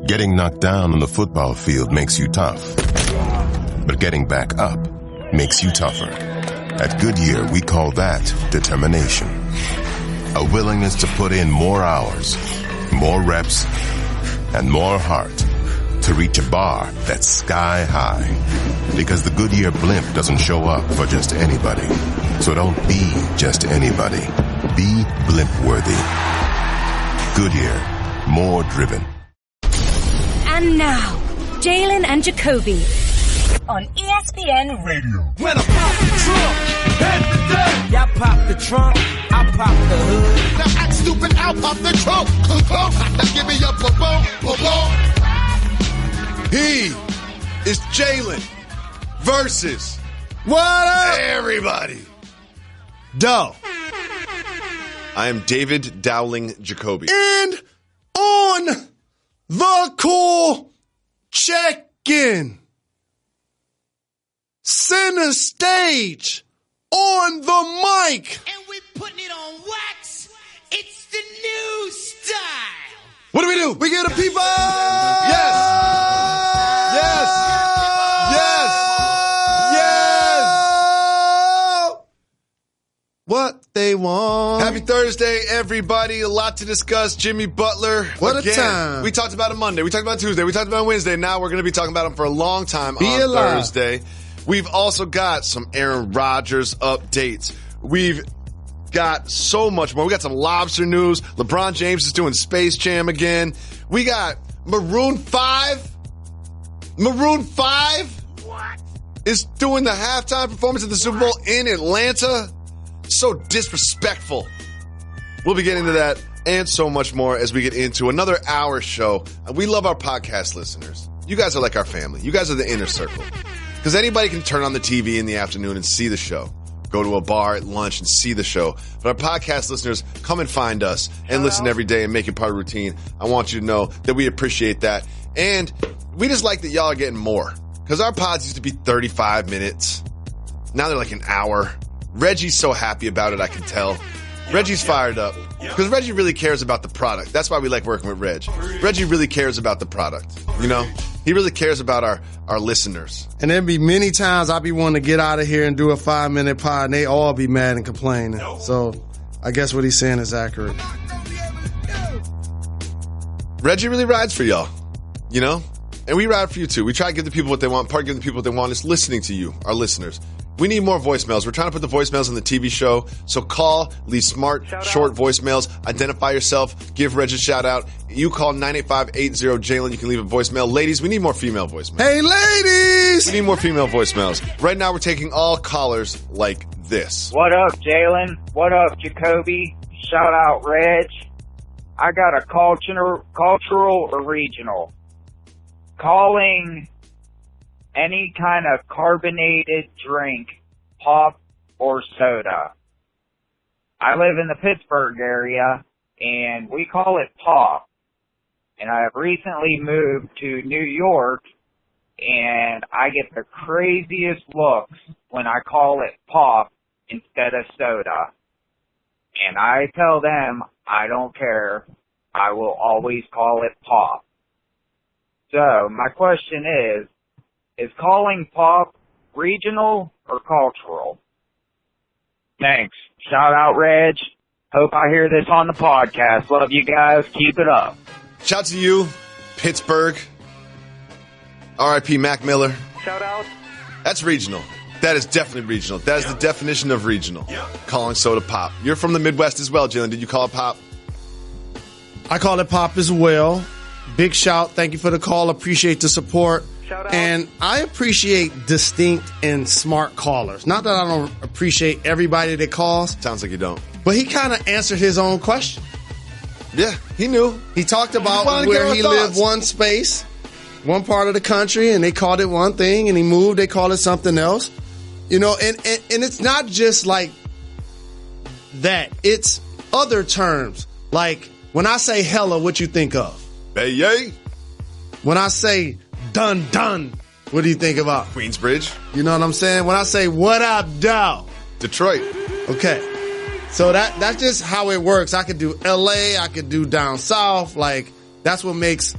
Getting knocked down on the football field makes you tough. But getting back up makes you tougher. At Goodyear, we call that determination. A willingness to put in more hours, more reps, and more heart to reach a bar that's sky high. Because the Goodyear blimp doesn't show up for just anybody. So don't be just anybody. Be blimp-worthy. Goodyear, more driven. And now, Jalen and Jacoby on ESPN Radio. When I pop the trunk, head to death. Y'all pop the trunk, I pop the hood. Now act stupid, I'll pop the trunk. Now give me your boom. He is Jalen versus What up? everybody. Doe. I am David Dowling Jacoby. And on the cool check-in. Center stage on the mic. And we putting it on wax. It's the new style. What do? We get a people. Yes. What they want. Happy Thursday, everybody. A lot to discuss. Jimmy Butler. What again. a time. We talked about him Monday. We talked about Tuesday. We talked about Wednesday. Now we're going to be talking about him for a long time on alive. Thursday. We've also got some Aaron Rodgers updates. We've got so much more. We got some lobster news. LeBron James is doing Space Jam again. We got Maroon 5. Maroon 5 is doing the halftime performance at the Super Bowl in Atlanta. So disrespectful. We'll be getting to that and so much more as we get into another hour show. We love our podcast listeners. You guys are like our family. You guys are the inner circle. Because anybody can turn on the TV in the afternoon and see the show. Go to a bar at lunch and see the show. But our podcast listeners, come and find us and listen every day and make it part of routine. I want you to know that we appreciate that. And we just like that y'all are getting more. Because our pods used to be 35 minutes. Now they're like an hour. Reggie's so happy about it, I can tell. Reggie's fired up. Because Reggie really cares about the product. That's why we like working with Reg. Reggie really cares about the product. You know? He really cares about our listeners. And there'd be many times I'd be wanting to get out of here and do a 5-minute pod, and they all be mad and complaining. So I guess what he's saying is accurate. Reggie really rides for y'all, you know? And we ride for you too. We try to give the people what they want. Part of giving the people what they want is listening to you, our listeners. We need more voicemails. We're trying to put the voicemails on the TV show. So call, leave smart, short voicemails. Identify yourself. Give Reg a shout out. You call 985-80-JALEN. You can leave a voicemail. Ladies, we need more female voicemails. Hey, ladies! We need more female voicemails. Right now, we're taking all callers like this. What up, Jalen? What up, Jacoby? Shout out, Reg. I got a cultural or regional. Calling any kind of carbonated drink, pop or soda. I live in the Pittsburgh area, and we call it pop. And I have recently moved to New York, and I get the craziest looks when I call it pop instead of soda. And I tell them, I don't care. I will always call it pop. So, my question is calling pop regional or cultural? Thanks. Shout out, Reg. Hope I hear this on the podcast. Love you guys. Keep it up. Shout to you, Pittsburgh. R.I.P. Mac Miller. Shout out. That's regional. That is definitely regional. That is the definition of regional. Calling soda pop. You're from the Midwest as well, Jalen. Did you call it pop? I call it pop as well. Big shout. Thank you for the call. Appreciate the support. Shout out. And I appreciate distinct and smart callers. Not that I don't appreciate everybody that calls, Sounds like you don't. but he kind of answered his own question. Yeah, he knew. He talked about wanted to where get our he thoughts. lived one space, one part of the country, and they called it one thing, and he moved, they called it something else. You know, and it's not just like that. It's other terms. Like, when I say hella, what you think of? Yay. When I say done, what do you think about? Queensbridge. You know what I'm saying? When I say what up, dough? Detroit. Okay. So that's just how it works. I could do LA, I could do down south. Like, that's what makes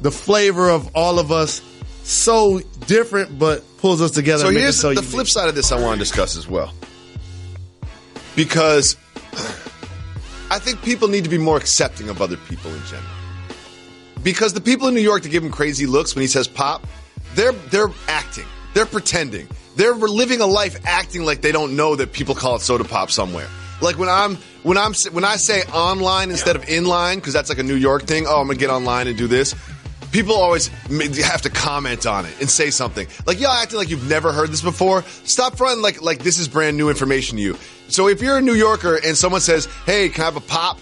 the flavor of all of us so different, but pulls us together. So and here's makes it so the unique. flip side of this I want to discuss as well. Because I think people need to be more accepting of other people in general. Because the people in New York that give him crazy looks when he says pop, they're acting. They're pretending. They're living a life acting like they don't know that people call it soda pop somewhere. Like when I say online instead of inline, because that's like a New York thing. Oh, I'm gonna get online and do this. People always have to comment on it and say something. Like, y'all acting like you've never heard this before. Stop fronting like this is brand new information to you. So if you're a New Yorker and someone says, "Hey, can I have a pop?"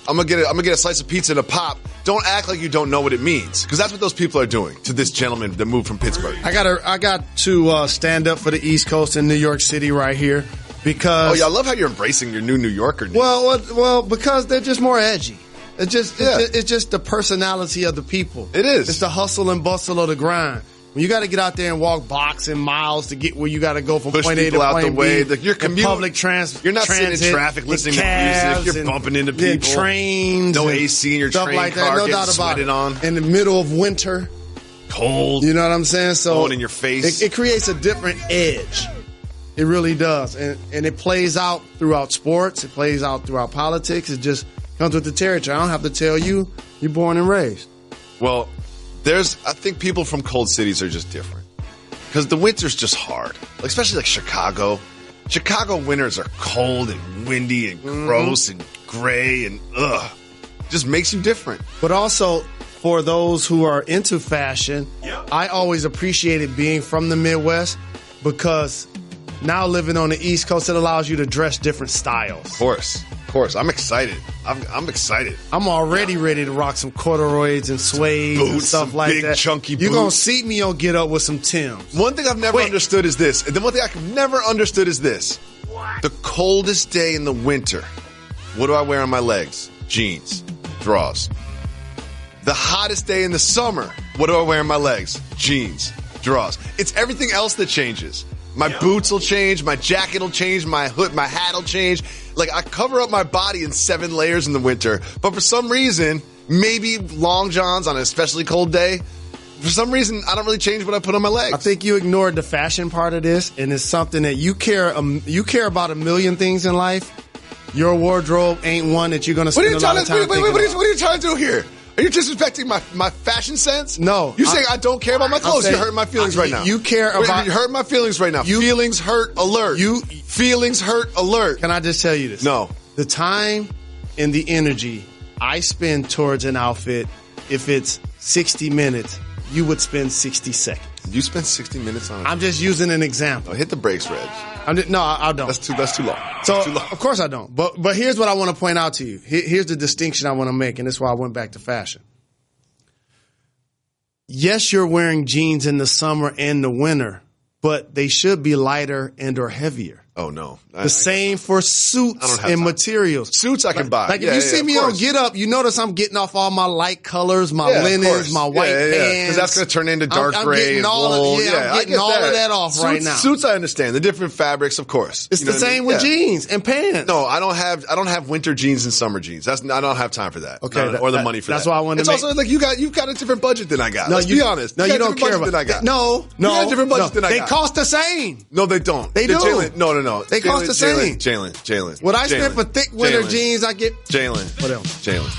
I'm gonna get a slice of pizza and a pop. Don't act like you don't know what it means, because that's what those people are doing to this gentleman that moved from Pittsburgh. I got to stand up for the East Coast in New York City right here because. Oh yeah, I love how you're embracing your new New Yorker. Well, because they're just more edgy. It's just the personality of the people. It is. It's the hustle and bustle of the grind. When you got to get out there and walk boxing miles to get where you got to go from Push point A to people out point the way. B. Your commute, public transit. You're not sitting in traffic listening to music. You're bumping into people. Trains. No AC in your stuff train like that. car. No getting doubt about sweated it. on. In the middle of winter. Cold. You know what I'm saying? So blowing in your face. It creates a different edge. It really does. And it plays out throughout sports. It plays out throughout politics. It just comes with the territory. I don't have to tell you. You're born and raised. Well, I think people from cold cities are just different. Because the winter's just hard. Like, especially like Chicago. Chicago winters are cold and windy and gross and gray and ugh. Just makes you different. But also, for those who are into fashion, I always appreciated being from the Midwest because now living on the East Coast, it allows you to dress different styles. Of course. I'm excited. I'm excited. I'm already ready to rock some corduroys and suede boots, and stuff like big, that. chunky You're going to boots. see me on Get Up with some Timbs. One thing I've never understood is this. The one thing I've never understood is this. The coldest day in the winter, what do I wear on my legs? Jeans, drawers. The hottest day in the summer, what do I wear on my legs? Jeans, drawers. It's everything else that changes. My boots will change, my jacket will change, my hood, my hat will change. Like, I cover up my body in 7 layers in the winter, but for some reason, maybe long johns on an especially cold day, for some reason, I don't really change what I put on my legs. I think you ignored the fashion part of this, and it's something that you care about a million things in life. Your wardrobe ain't one that you're going to spend a lot of time thinking about. What are you trying to do here? Are you disrespecting my fashion sense? No. You're saying I don't care about my clothes. You're hurting my feelings right now. You care about... You're hurting my feelings right now. Feelings hurt alert. Feelings hurt alert. Can I just tell you this? No. The time and the energy I spend towards an outfit, if it's 60 minutes, you would spend 60 seconds. You spend 60 minutes on it? I'm just using an example. Oh, hit the brakes, Reg. No, I don't. That's too long. So, too long. Of course I don't. But here's what I want to point out to you. Here's the distinction I want to make, and this is why I went back to fashion. Yes, you're wearing jeans in the summer and the winter, but they should be lighter and or heavier. Oh, no. The same for suits and materials. Suits I can buy. Like if you see me on Get Up, you notice I'm getting off all my light colors, my linens, my white pants. Because that's going to turn into dark gray and wool. I'm getting all of that off right now. Suits I understand. The different fabrics, of course. It's the same with jeans and pants. No, I don't have winter jeans and summer jeans. I don't have time for that. Okay. Or the money for that. That's why I wanted to make. It's also like you've got a different budget than I got. Let's be honest. No, you don't care about that. No. You got a different budget than I got. They cost the same. No, they don't. They do. No. They cost the same. Jalen. What I spend for thick winter jeans, I get. Jalen. What else? Jalen.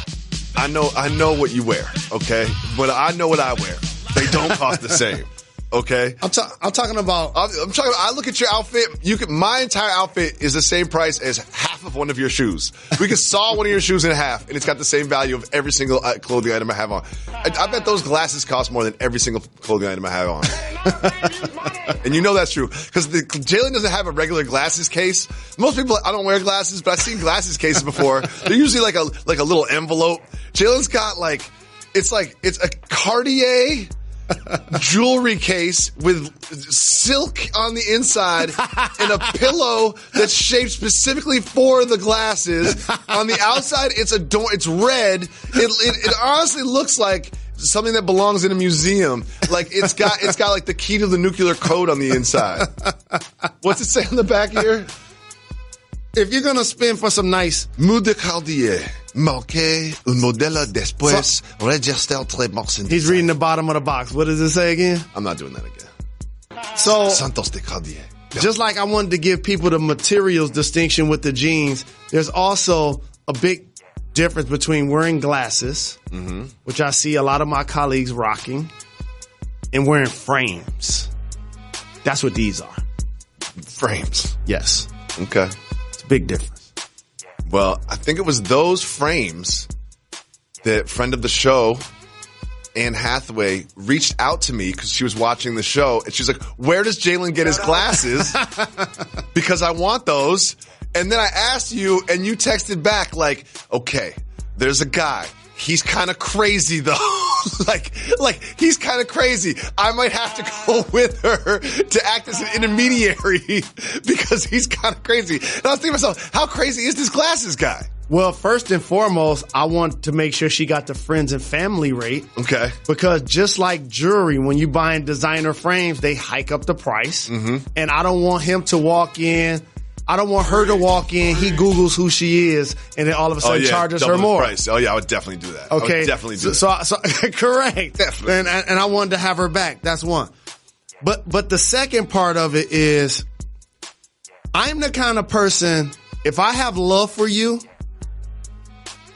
I know what you wear, okay? But I know what I wear. They don't cost the same. Okay, I'm talking about. I look at your outfit. My entire outfit is the same price as half of one of your shoes. We could saw one of your shoes in half, and it's got the same value of every single clothing item I have on. I bet those glasses cost more than every single clothing item I have on. And you know that's true because Jalen doesn't have a regular glasses case. Most people, I don't wear glasses, but I've seen glasses cases before. They're usually like a little envelope. Jalen's got it's a Cartier jewelry case with silk on the inside and a pillow that's shaped specifically for the glasses. On the outside, it's red. It honestly looks like something that belongs in a museum. Like it's got like the key to the nuclear code on the inside. What's it say on the back here? If you're gonna spend for some nice Mou de Cartier. Manqué un modelo después register très morceau. He's reading the bottom of the box. What does it say again? I'm not doing that again. So, Santos de Cardier. just like I wanted to give people the materials distinction with the jeans, there's also a big difference between wearing glasses, which I see a lot of my colleagues rocking, and wearing frames. That's what these are. Frames. Yes. Okay. It's a big difference. Well, I think it was those frames that friend of the show, Anne Hathaway, reached out to me because she was watching the show. And she's like, where does Jalen get his glasses? Because I want those. And then I asked you, and you texted back like, okay, there's a guy. He's kind of crazy though. like he's kind of crazy. I might have to go with her to act as an intermediary because he's kind of crazy. And I was thinking to myself, how crazy is this glasses guy? Well, first and foremost, I want to make sure she got the friends and family rate. Okay. Because just like jewelry, when you buying designer frames, they hike up the price. And I don't want him to walk in. I don't want her to walk in. He Googles who she is, and then all of a sudden charges her more. Price. Oh yeah, I would definitely do that. Okay, I would definitely do that. So correct. Definitely. And I wanted to have her back. That's one. But the second part of it is, I'm the kind of person, if I have love for you,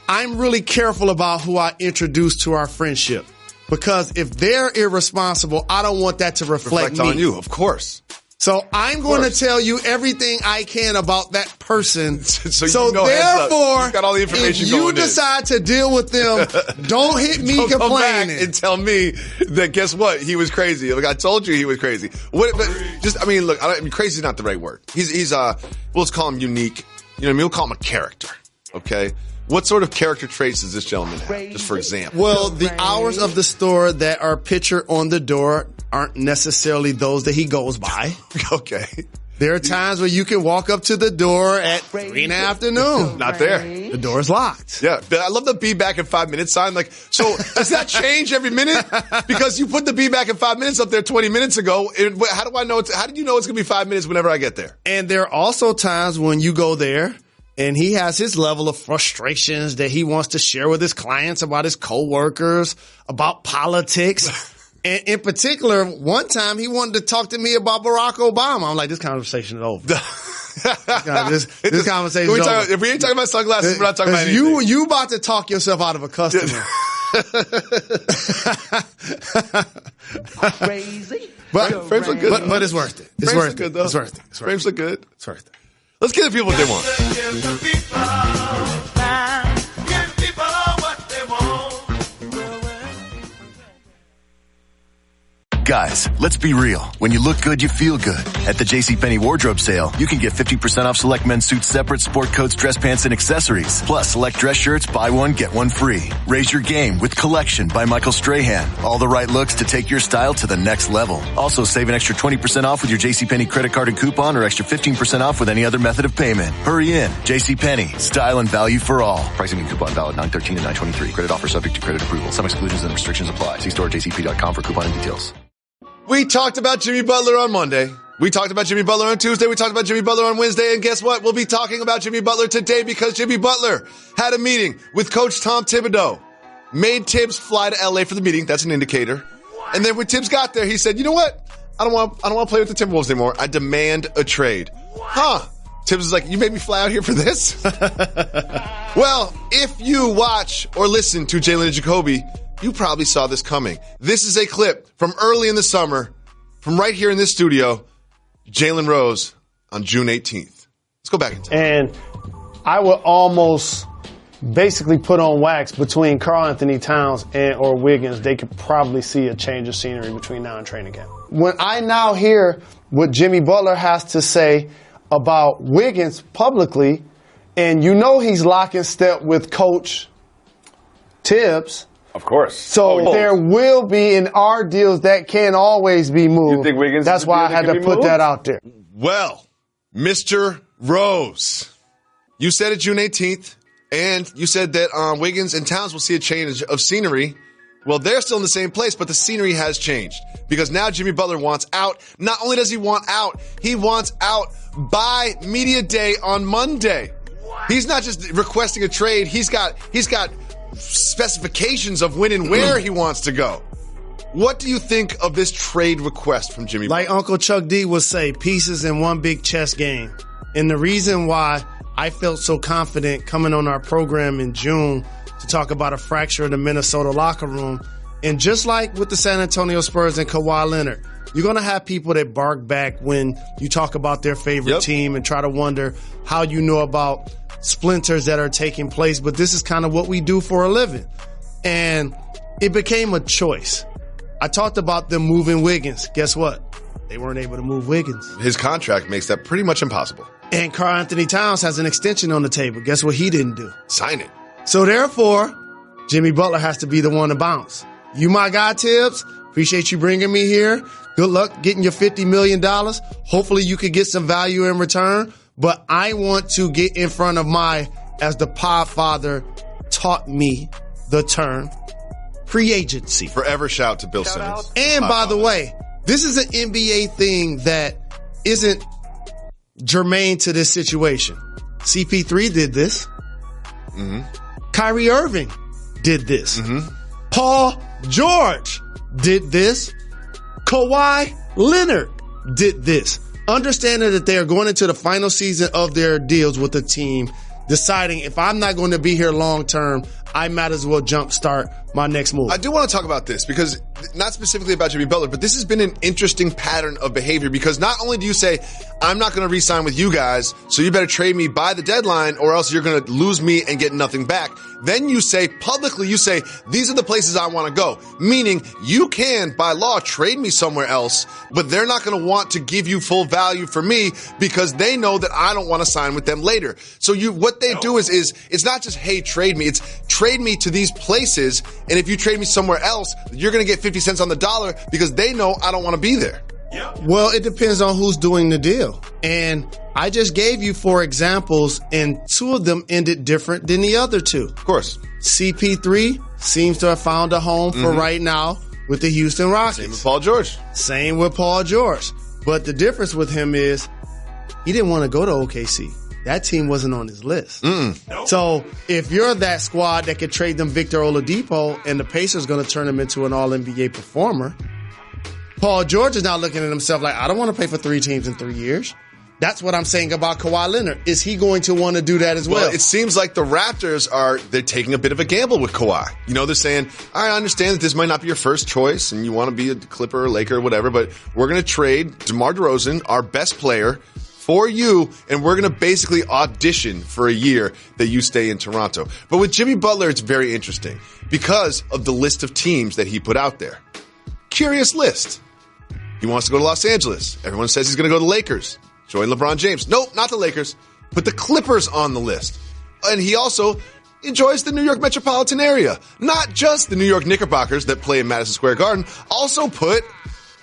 I'm really careful about who I introduce to our friendship. Because if they're irresponsible, I don't want that to reflect me. On you, of course. So I'm going to tell you everything I can about that person. So you know, therefore, you've got all the information if you decide to deal with them, don't hit me don't complaining. come back and tell me that, guess what? He was crazy. Like I told you he was crazy. Look, crazy is not the right word. He's let's call him unique. You know what I mean? We'll call him a character. Okay? What sort of character traits does this gentleman have, just for example? Well, the hours of the store that are pictured on the door aren't necessarily those that he goes by. Okay. There are times where you can walk up to the door at 3 in the afternoon. Not there. The door's locked. Yeah. But I love the be back in 5 minutes sign. Like, so does that change every minute? Because you put the be back in 5 minutes up there 20 minutes ago. How do I know how did you know it's going to be 5 minutes whenever I get there? And there are also times when you go there and he has his level of frustrations that he wants to share with his clients about his coworkers, about politics. And in particular, one time he wanted to talk to me about Barack Obama. I'm like, this conversation is over. This conversation is over. If we ain't talking about sunglasses, we're not talking about anything. You about to talk yourself out of a customer. Crazy. Frames look good. But it's worth it. It's worth it. It's worth it. Frames look good. It's worth it. Let's give the people what they want. Guys, let's be real. When you look good, you feel good. At the JCPenney wardrobe sale, you can get 50% off select men's suits, separate sport coats, dress pants, and accessories. Plus, select dress shirts, buy one, get one free. Raise your game with Collection by Michael Strahan. All the right looks to take your style to the next level. Also, save an extra 20% off with your JCPenney credit card and coupon, or extra 15% off with any other method of payment. Hurry in. JCPenney. Style and value for all. Pricing and coupon valid 9/13 and 9/23. Credit offer subject to credit approval. Some exclusions and restrictions apply. See store at jcp.com for coupon and details. We talked about Jimmy Butler on Monday. We talked about Jimmy Butler on Tuesday. We talked about Jimmy Butler on Wednesday. And guess what? We'll be talking about Jimmy Butler today because Jimmy Butler had a meeting with Coach Tom Thibodeau. Made Tibbs fly to LA for the meeting. That's an indicator. And then when Tibbs got there, he said, you know what? I don't want to play with the Timberwolves anymore. I demand a trade. Huh? Tibbs is like, you made me fly out here for this? Well, if you watch or listen to Jalen and Jacoby, you probably saw this coming. This is a clip from early in the summer, from right here in this studio, Jalen Rose on June 18th. Let's go back in time. And I would almost basically put on wax between Karl Anthony Towns or Wiggins. They could probably see a change of scenery between now and training camp. When I now hear what Jimmy Butler has to say about Wiggins publicly, and you know he's lock in step with Coach Tibbs. Of course. So there will be in our deals that can't always be moved. You think Wiggins? That's why I had to put that out there. Well, Mr. Rose, you said it June 18th, and you said that Wiggins and Towns will see a change of scenery. Well, they're still in the same place, but the scenery has changed because now Jimmy Butler wants out. Not only does he want out, he wants out by media day on Monday. He's not just requesting a trade. He's got specifications of when and where he wants to go. What do you think of this trade request from Jimmy Butler? Like Uncle Chuck D would say, pieces in one big chess game. And the reason why I felt so confident coming on our program in June to talk about a fracture in the Minnesota locker room, and just like with the San Antonio Spurs and Kawhi Leonard, you're going to have people that bark back when you talk about their favorite team and try to wonder how you know about splinters that are taking place. But this is kind of what we do for a living. And it became a choice. I talked about them moving Wiggins. Guess what? They weren't able to move Wiggins. His contract makes that pretty much impossible. And Karl Anthony Towns has an extension on the table. Guess what he didn't do? Sign it. So therefore, Jimmy Butler has to be the one to bounce. You my guy, Tibbs. Appreciate you bringing me here. Good luck getting your $50 million. Hopefully you could get some value in return. But I want to get in front of as the Podfather taught me the term, free agency. Forever shout to Bill Simmons. And by the way, this is an NBA thing that isn't germane to this situation. CP3 did this. Mm-hmm. Kyrie Irving did this. Mm-hmm. Paul George did this. Kawhi Leonard did this. Understanding that they are going into the final season of their deals with the team, deciding if I'm not going to be here long term, I might as well jumpstart my next move. I do want to talk about this because not specifically about Jimmy Butler, but this has been an interesting pattern of behavior because not only do you say, I'm not going to re-sign with you guys, so you better trade me by the deadline or else you're going to lose me and get nothing back. Then you say publicly, these are the places I want to go. Meaning you can, by law, trade me somewhere else, but they're not going to want to give you full value for me because they know that I don't want to sign with them later. So what they do is it's not just, hey, trade me. It's trade me to these places. And if you trade me somewhere else, you're going to get 50 cents on the dollar because they know I don't want to be there. Yep. Well, it depends on who's doing the deal. And I just gave you 4 examples, and 2 of them ended different than the other 2. Of course. CP3 seems to have found a home for right now with the Houston Rockets. Same with Paul George. Same with Paul George. But the difference with him is he didn't want to go to OKC. That team wasn't on his list. Nope. So if you're that squad that could trade them Victor Oladipo and the Pacers going to turn him into an all-NBA performer, Paul George is now looking at himself like, I don't want to play for 3 teams in 3 years. That's what I'm saying about Kawhi Leonard. Is he going to want to do that as well? Well, it seems like the Raptors they're taking a bit of a gamble with Kawhi. They're saying, I understand that this might not be your first choice and you want to be a Clipper or Laker or whatever, but we're going to trade DeMar DeRozan, our best player, for you, and we're going to basically audition for a year that you stay in Toronto. But with Jimmy Butler, it's very interesting because of the list of teams that he put out there. Curious list. He wants to go to Los Angeles. Everyone says he's going to go to the Lakers. Join LeBron James. Nope, not the Lakers. Put the Clippers on the list. And he also enjoys the New York metropolitan area. Not just the New York Knickerbockers that play in Madison Square Garden. Also put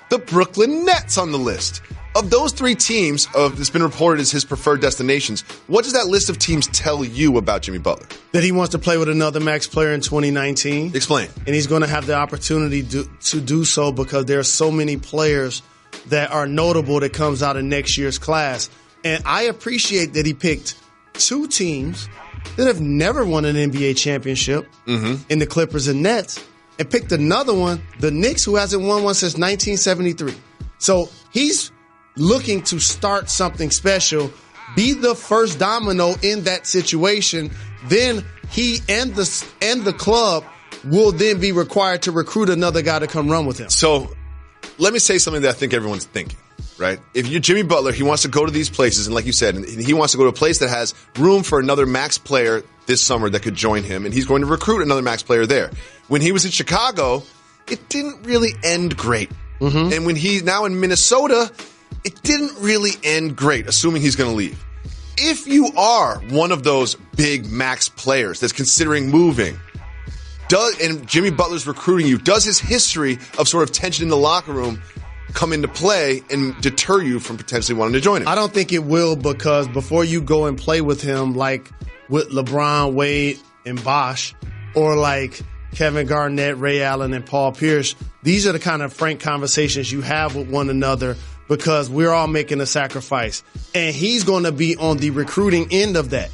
the Brooklyn Nets on the list. Of those 3 teams that's been reported as his preferred destinations, what does that list of teams tell you about Jimmy Butler? That he wants to play with another max player in 2019. Explain. And he's going to have the opportunity to do so because there are so many players that are notable that comes out of next year's class. And I appreciate that he picked 2 teams that have never won an NBA championship in the Clippers and Nets, and picked another one, the Knicks, who hasn't won one since 1973. So he's looking to start something special, be the first domino in that situation. Then he and the club will then be required to recruit another guy to come run with him. So let me say something that I think everyone's thinking, right? If you're Jimmy Butler, he wants to go to these places, and like you said, he wants to go to a place that has room for another max player this summer that could join him, and he's going to recruit another max player there. When he was in Chicago, it didn't really end great. And when he's now in Minnesota, it didn't really end great, assuming he's going to leave. If you are one of those big max players that's considering moving, and Jimmy Butler's recruiting you, does his history of sort of tension in the locker room come into play and deter you from potentially wanting to join him? I don't think it will, because before you go and play with him, like with LeBron, Wade, and Bosh, or like Kevin Garnett, Ray Allen, and Paul Pierce, these are the kind of frank conversations you have with one another because we're all making a sacrifice. And he's going to be on the recruiting end of that.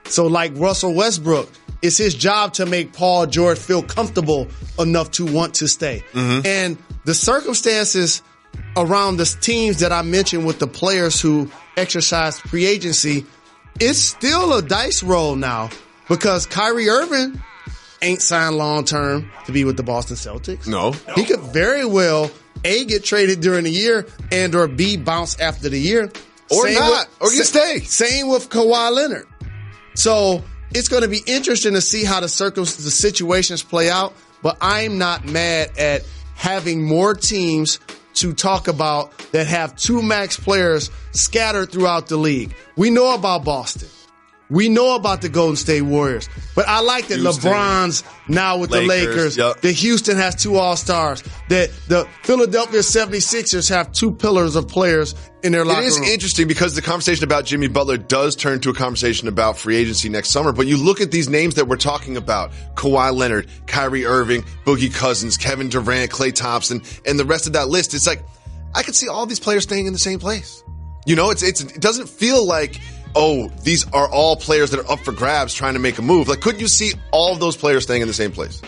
So like Russell Westbrook, it's his job to make Paul George feel comfortable enough to want to stay. And the circumstances around the teams that I mentioned with the players who exercise free agency, it's still a dice roll now because Kyrie Irving ain't signed long-term to be with the Boston Celtics. No. He could very well, A, get traded during the year and or B, bounce after the year. Or or can stay. Same with Kawhi Leonard. So it's going to be interesting to see how the situations play out, but I'm not mad at having more teams to talk about that have two max players scattered throughout the league. We know about Boston. We know about the Golden State Warriors, but I like that Houston, LeBron's now with the Lakers, yep. that Houston has two All-Stars, that the Philadelphia 76ers have two pillars of players in their locker room. It is interesting because the conversation about Jimmy Butler does turn to a conversation about free agency next summer, but you look at these names that we're talking about, Kawhi Leonard, Kyrie Irving, Boogie Cousins, Kevin Durant, Klay Thompson, and the rest of that list. It's like, I could see all these players staying in the same place. You know, it doesn't feel like, oh, these are all players that are up for grabs trying to make a move. Like, couldn't you see all of those players staying in the same place?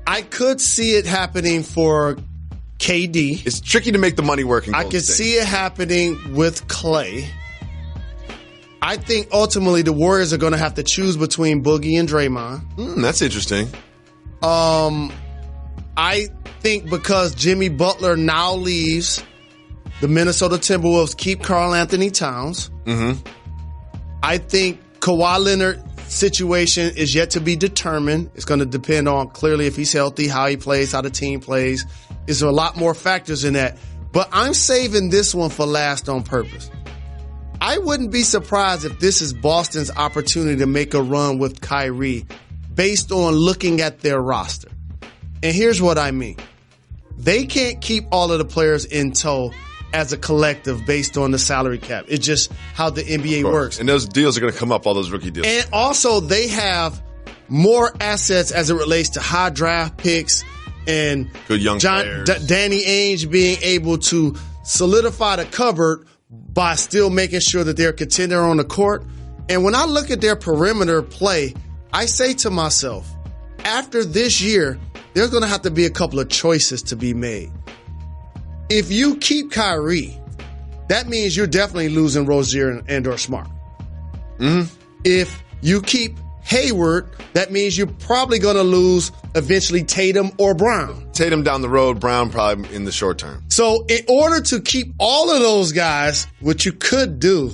I could see it happening for KD. It's tricky to make the money work in I Golden could State. see it happening with Klay. I think ultimately the Warriors are going to have to choose between Boogie and Draymond. That's interesting. I think because Jimmy Butler now leaves, the Minnesota Timberwolves keep Karl Anthony Towns. I think Kawhi Leonard's situation is yet to be determined. It's going to depend on clearly if he's healthy, how he plays, how the team plays. There's a lot more factors in that. But I'm saving this one for last on purpose. I wouldn't be surprised if this is Boston's opportunity to make a run with Kyrie based on looking at their roster. And here's what I mean. They can't keep all of the players in tow as a collective based on the salary cap. It's just how the NBA works. And those deals are going to come up, all those rookie deals. And also they have more assets as it relates to high draft picks and good young players. Danny Ainge being able to solidify the cupboard by still making sure that they're a contender on the court. And when I look at their perimeter play, I say to myself, after this year, there's going to have to be a couple of choices to be made. If you keep Kyrie, that means you're definitely losing Rozier and or Smart. If you keep Hayward, that means you're probably going to lose eventually Tatum or Brown. Tatum down the road, Brown probably in the short term. So in order to keep all of those guys, what you could do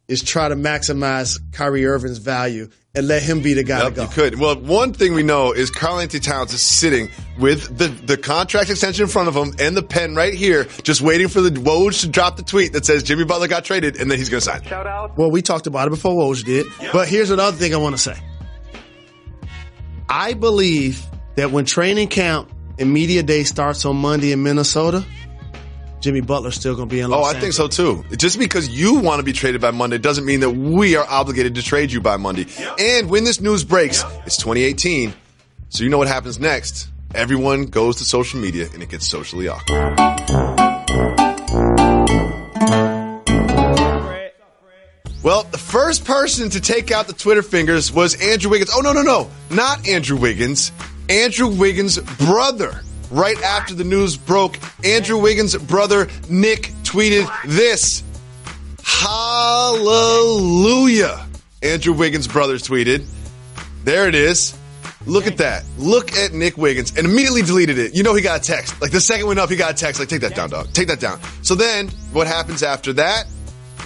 is try to maximize Kyrie Irving's value and let him be the guy to go. You could. Well, one thing we know is Karl Anthony Towns is sitting with the contract extension in front of him and the pen right here, just waiting for the Woj to drop the tweet that says Jimmy Butler got traded, and then he's going to sign. Shout out. Well, we talked about it before Woj did. Yep. But here's another thing I want to say. I believe that when training camp and media day starts on Monday in Minnesota, Jimmy Butler's still going to be in Los Angeles. I think so too. Just because you want to be traded by Monday doesn't mean that we are obligated to trade you by Monday. Yep. And when this news breaks, it's 2018, so you know what happens next. Everyone goes to social media and it gets socially awkward. Well, the first person to take out the Twitter fingers was Andrew Wiggins. Oh, no. Not Andrew Wiggins. Andrew Wiggins' brother. Right after the news broke, Andrew Wiggins' brother, Nick, tweeted this. Hallelujah. Andrew Wiggins' brothers tweeted. There it is. Look at that. Look at Nick Wiggins. And immediately deleted it. You know he got a text. Like the second went up, he got a text. Like, take that down, dog. Take that down. So then, what happens after that?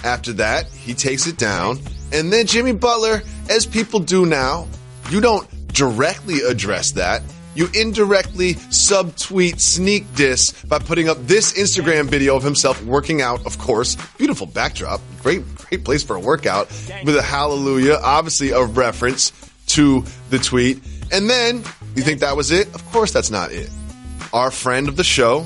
After that, he takes it down. And then Jimmy Butler, as people do now, you don't directly address that. You indirectly subtweet sneak diss by putting up this Instagram video of himself working out, of course. Beautiful backdrop. Great place for a workout with a hallelujah. Obviously a reference to the tweet. And then, you think that was it? Of course that's not it. Our friend of the show,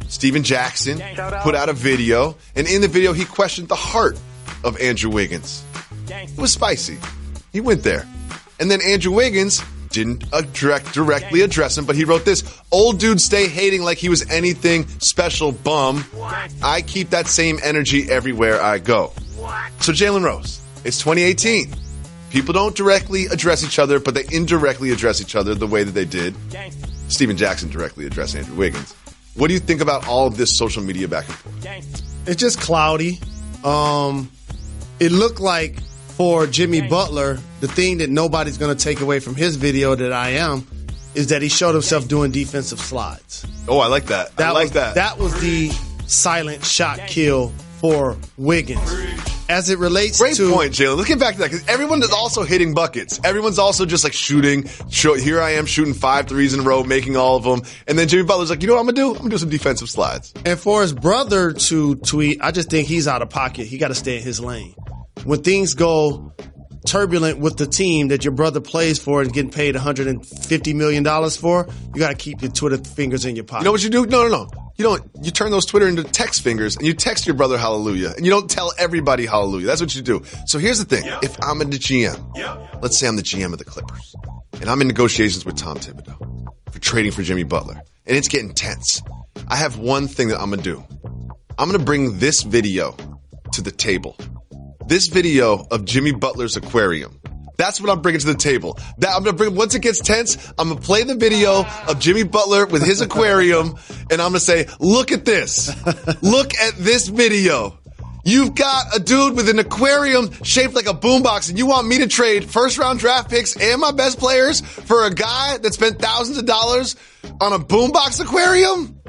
Steven Jackson, put out a video. And in the video, he questioned the heart of Andrew Wiggins. It was spicy. He went there. And then Andrew Wiggins didn't directly address him, but he wrote this. Old dude stay hating like he was anything special bum. I keep that same energy everywhere I go. So Jalen Rose, It's 2018. People don't directly address each other, but they indirectly address each other the way that they did. Steven Jackson directly addressed Andrew Wiggins. What do you think about all of this social media back and forth? It's just cloudy. It looked like for Jimmy Butler, the thing that nobody's going to take away from his video that I am is that he showed himself doing defensive slides. Oh, I like that. That was the silent shot kill for Wiggins. As it relates Great to... point, Jalen. Let's get back to that, because everyone is also hitting buckets. Everyone's also just like shooting. Here I am shooting 5 threes in a row, making all of them. And then Jimmy Butler's like, you know what I'm going to do? I'm going to do some defensive slides. And for his brother to tweet, I just think he's out of pocket. He got to stay in his lane. When things go turbulent with the team that your brother plays for and getting paid $150 million for, you got to keep your Twitter fingers in your pocket. You know what you do? No. You turn those Twitter into text fingers and you text your brother hallelujah. And you don't tell everybody hallelujah. That's what you do. So here's the thing. If I'm the GM, let's say I'm the GM of the Clippers, and I'm in negotiations with Tom Thibodeau for trading for Jimmy Butler, and it's getting tense. I have one thing that I'm going to do. I'm going to bring this video to the table. This video of Jimmy Butler's aquarium. That's what I'm bringing to the table. Once it gets tense, I'm going to play the video of Jimmy Butler with his aquarium, and I'm going to say, look at this. Look at this video. You've got a dude with an aquarium shaped like a boombox, and you want me to trade first-round draft picks and my best players for a guy that spent thousands of dollars on a boombox aquarium?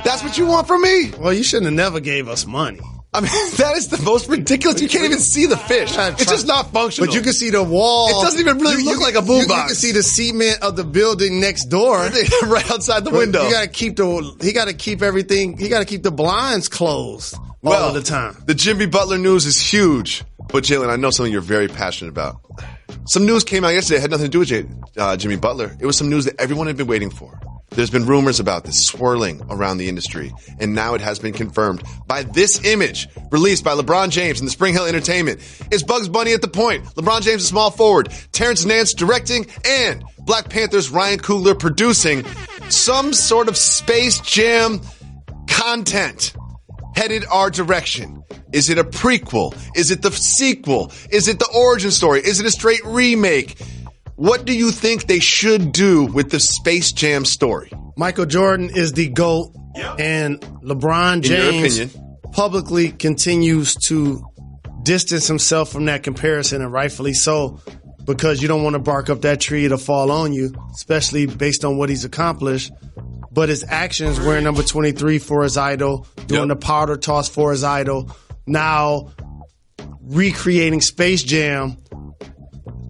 That's what you want from me? Well, you shouldn't have never gave us money. I mean, that is the most ridiculous. You can't even see the fish. It's just not functional. But you can see the wall. It doesn't even really look like a boombox. You can see the cement of the building next door, right outside the window. You got to keep he got to keep everything. He got to keep the blinds closed all of the time. The Jimmy Butler news is huge. But Jalen, I know something you're very passionate about. Some news came out yesterday. It had nothing to do with Jimmy Butler. It was some news that everyone had been waiting for. There's been rumors about this swirling around the industry, and now it has been confirmed by this image released by LeBron James and the Spring Hill Entertainment. Is Bugs Bunny at the point? LeBron James, a small forward, Terrence Nance directing, and Black Panther's Ryan Coogler producing some sort of Space Jam content headed our direction. Is it a prequel? Is it the sequel? Is it the origin story? Is it a straight remake? What do you think they should do with the Space Jam story? Michael Jordan is the GOAT, and LeBron James publicly continues to distance himself from that comparison, and rightfully so, because you don't want to bark up that tree, it'll fall on you, especially based on what he's accomplished. But his actions, wearing number 23 for his idol, doing the powder toss for his idol, now recreating Space Jam,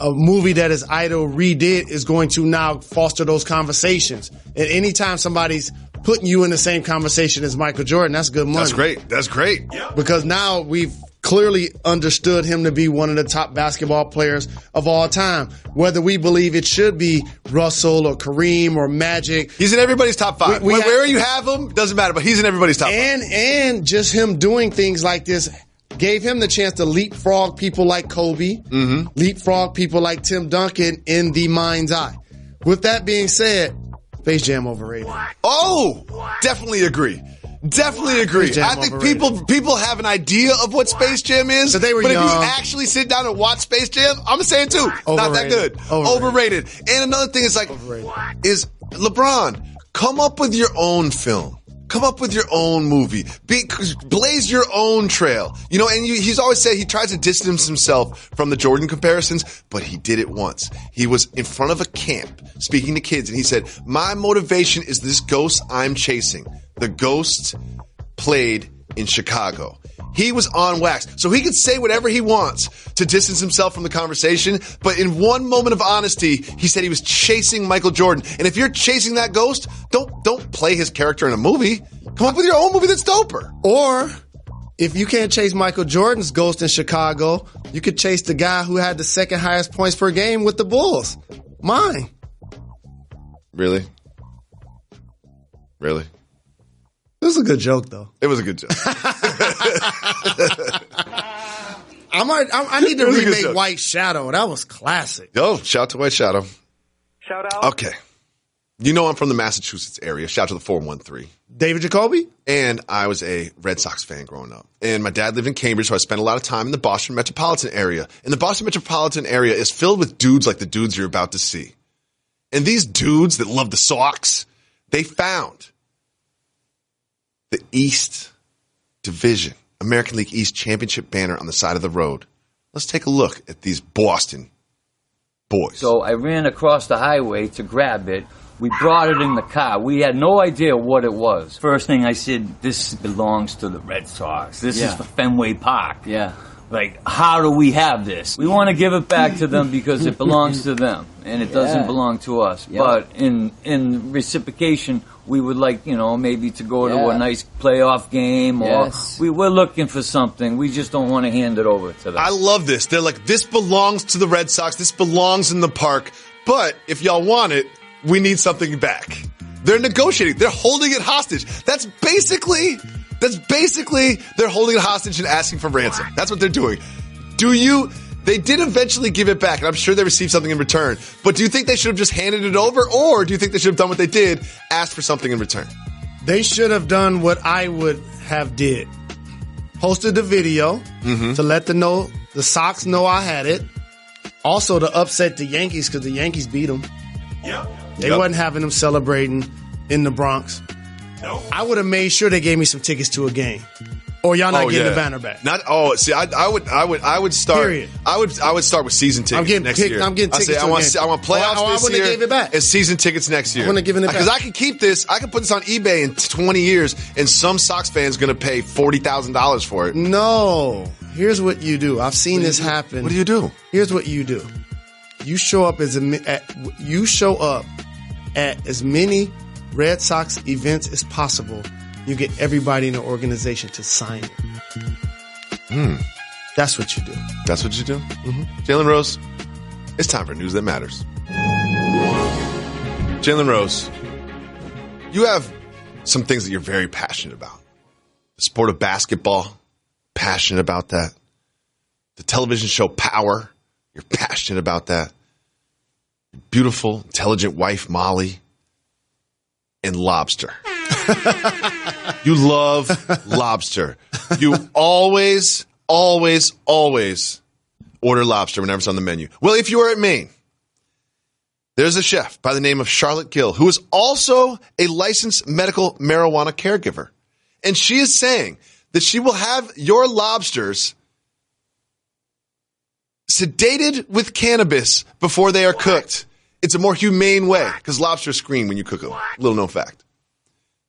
a movie that his idol redid, is going to now foster those conversations. And anytime somebody's putting you in the same conversation as Michael Jordan, that's good money. That's great. Because now we've clearly understood him to be one of the top basketball players of all time. Whether we believe it should be Russell or Kareem or Magic. He's in everybody's top 5. Where you have him, doesn't matter, but he's in everybody's top 5. And just him doing things like this gave him the chance to leapfrog people like Kobe, leapfrog people like Tim Duncan in the mind's eye. With that being said, Space Jam overrated. Oh, definitely agree. I think people have an idea of what Space Jam is, but if you actually sit down and watch Space Jam, I'm gonna say it too. Overrated. Not that good. Overrated. And another thing is is LeBron, come up with your own film. Come up with your own movie. Blaze your own trail. You know, and he's always said he tries to distance himself from the Jordan comparisons, but he did it once. He was in front of a camp speaking to kids, and he said, my motivation is this ghost I'm chasing. The ghost played in Chicago. He was on wax. So he could say whatever he wants to distance himself from the conversation. But in one moment of honesty, he said he was chasing Michael Jordan. And if you're chasing that ghost, don't play his character in a movie. Come up with your own movie that's doper. Or if you can't chase Michael Jordan's ghost in Chicago, you could chase the guy who had the second highest points per game with the Bulls. Mine. Really? It was a good joke, though. It was a good joke. I need to remake White Shadow. That was classic. Yo, shout out to White Shadow. Shout out. Okay. You know I'm from the Massachusetts area. Shout out to the 413. David Jacoby? And I was a Red Sox fan growing up. And my dad lived in Cambridge, so I spent a lot of time in the Boston metropolitan area. And the Boston metropolitan area is filled with dudes like the dudes you're about to see. And these dudes that love the Sox, they found the East Division, American League East Championship banner on the side of the road. Let's take a look at these Boston boys. So I ran across the highway to grab it. We brought it in the car. We had no idea what it was. First thing I said, this belongs to the Red Sox. This is for Fenway Park. Yeah. Like, how do we have this? We want to give it back to them because it belongs to them, and it doesn't belong to us. Yep. But in reciprocation, we would like, maybe to go to a nice playoff game, or we're looking for something. We just don't want to hand it over to them. I love this. They're like, this belongs to the Red Sox. This belongs in the park. But if y'all want it, we need something back. They're negotiating. They're holding it hostage. That's basically they're holding it hostage and asking for ransom. That's what they're doing. They did eventually give it back, and I'm sure they received something in return. But do you think they should have just handed it over, or do you think they should have done what they did, asked for something in return? They should have done what I would have did. Posted the video to let the Sox know I had it. Also to upset the Yankees because the Yankees beat them. Yep. They wasn't having them celebrating in the Bronx. No. I would have made sure they gave me some tickets to a game, or y'all not getting the banner back. I would start. Period. I would start with season tickets next year. I'm getting tickets. I want playoffs this year. Gave it back. And season tickets next year. I wouldn't have given it back because I can keep this. I can put this on eBay in 20 years, and some Sox fans going to pay $40,000 for it. No. Here's what you do. I've seen this happen. What do you do? Here's what you do. You show up at as many Red Sox events as possible. You get everybody in the organization to sign it. That's what you do. That's what you do? Jalen Rose, it's time for News That Matters. Jalen Rose, you have some things that you're very passionate about. The sport of basketball, passionate about that. The television show Power, you're passionate about that. Your beautiful, intelligent wife, Molly, and lobster. You love lobster. You always order lobster whenever it's on the menu. Well, if you're at Maine, there's a chef by the name of Charlotte Gill, who is also a licensed medical marijuana caregiver. And she is saying that she will have your lobsters sedated with cannabis before they are cooked. It's a more humane way because lobsters scream when you cook them. Little known fact.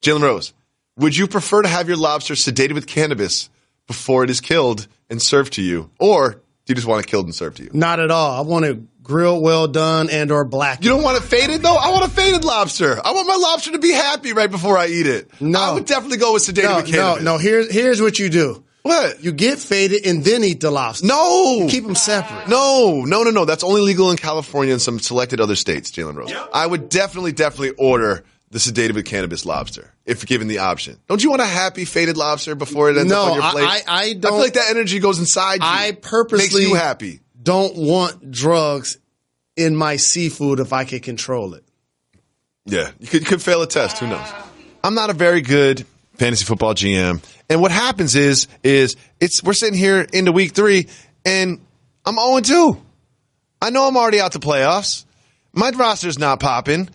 Jalen Rose, would you prefer to have your lobster sedated with cannabis before it is killed and served to you? Or do you just want it killed and served to you? Not at all. I want it grilled well done and or black. You don't want it faded, though? I want a faded lobster. I want my lobster to be happy right before I eat it. No. I would definitely go with sedated with cannabis. No. Here's what you do. What? You get faded and then eat the lobster. No. You keep them separate. No. That's only legal in California and some selected other states, Jalen Rose. Yep. I would definitely order the sedated with cannabis lobster if given the option. Don't you want a happy faded lobster before it ends up on your plate? I don't. I feel like that energy goes inside you. I purposely makes you happy. Don't want drugs in my seafood if I can control it. Yeah, you could fail a test. Who knows? I'm not a very good fantasy football GM. And what happens is we're sitting here into week 3 and I'm 0-2. I know I'm already out to playoffs. My roster's not popping.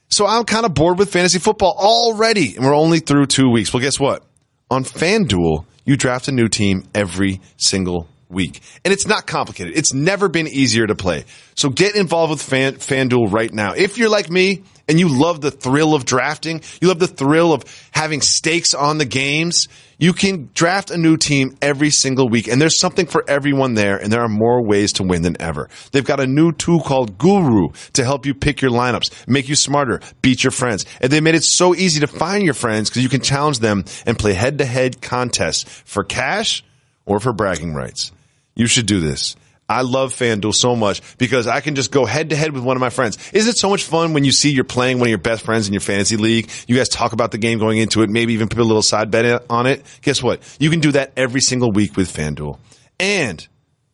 So I'm kind of bored with fantasy football already. And we're only through 2 weeks. Well, guess what? On FanDuel, you draft a new team every single week. And it's not complicated. It's never been easier to play. So get involved with FanDuel right now. If you're like me and you love the thrill of drafting, you love the thrill of having stakes on the games, you can draft a new team every single week. And there's something for everyone there, and there are more ways to win than ever. They've got a new tool called Guru to help you pick your lineups, make you smarter, beat your friends. And they made it so easy to find your friends because you can challenge them and play head-to-head contests for cash or for bragging rights. You should do this. I love FanDuel so much because I can just go head-to-head with one of my friends. Isn't it so much fun when you see you're playing one of your best friends in your fantasy league? You guys talk about the game going into it, maybe even put a little side bet on it. Guess what? You can do that every single week with FanDuel. And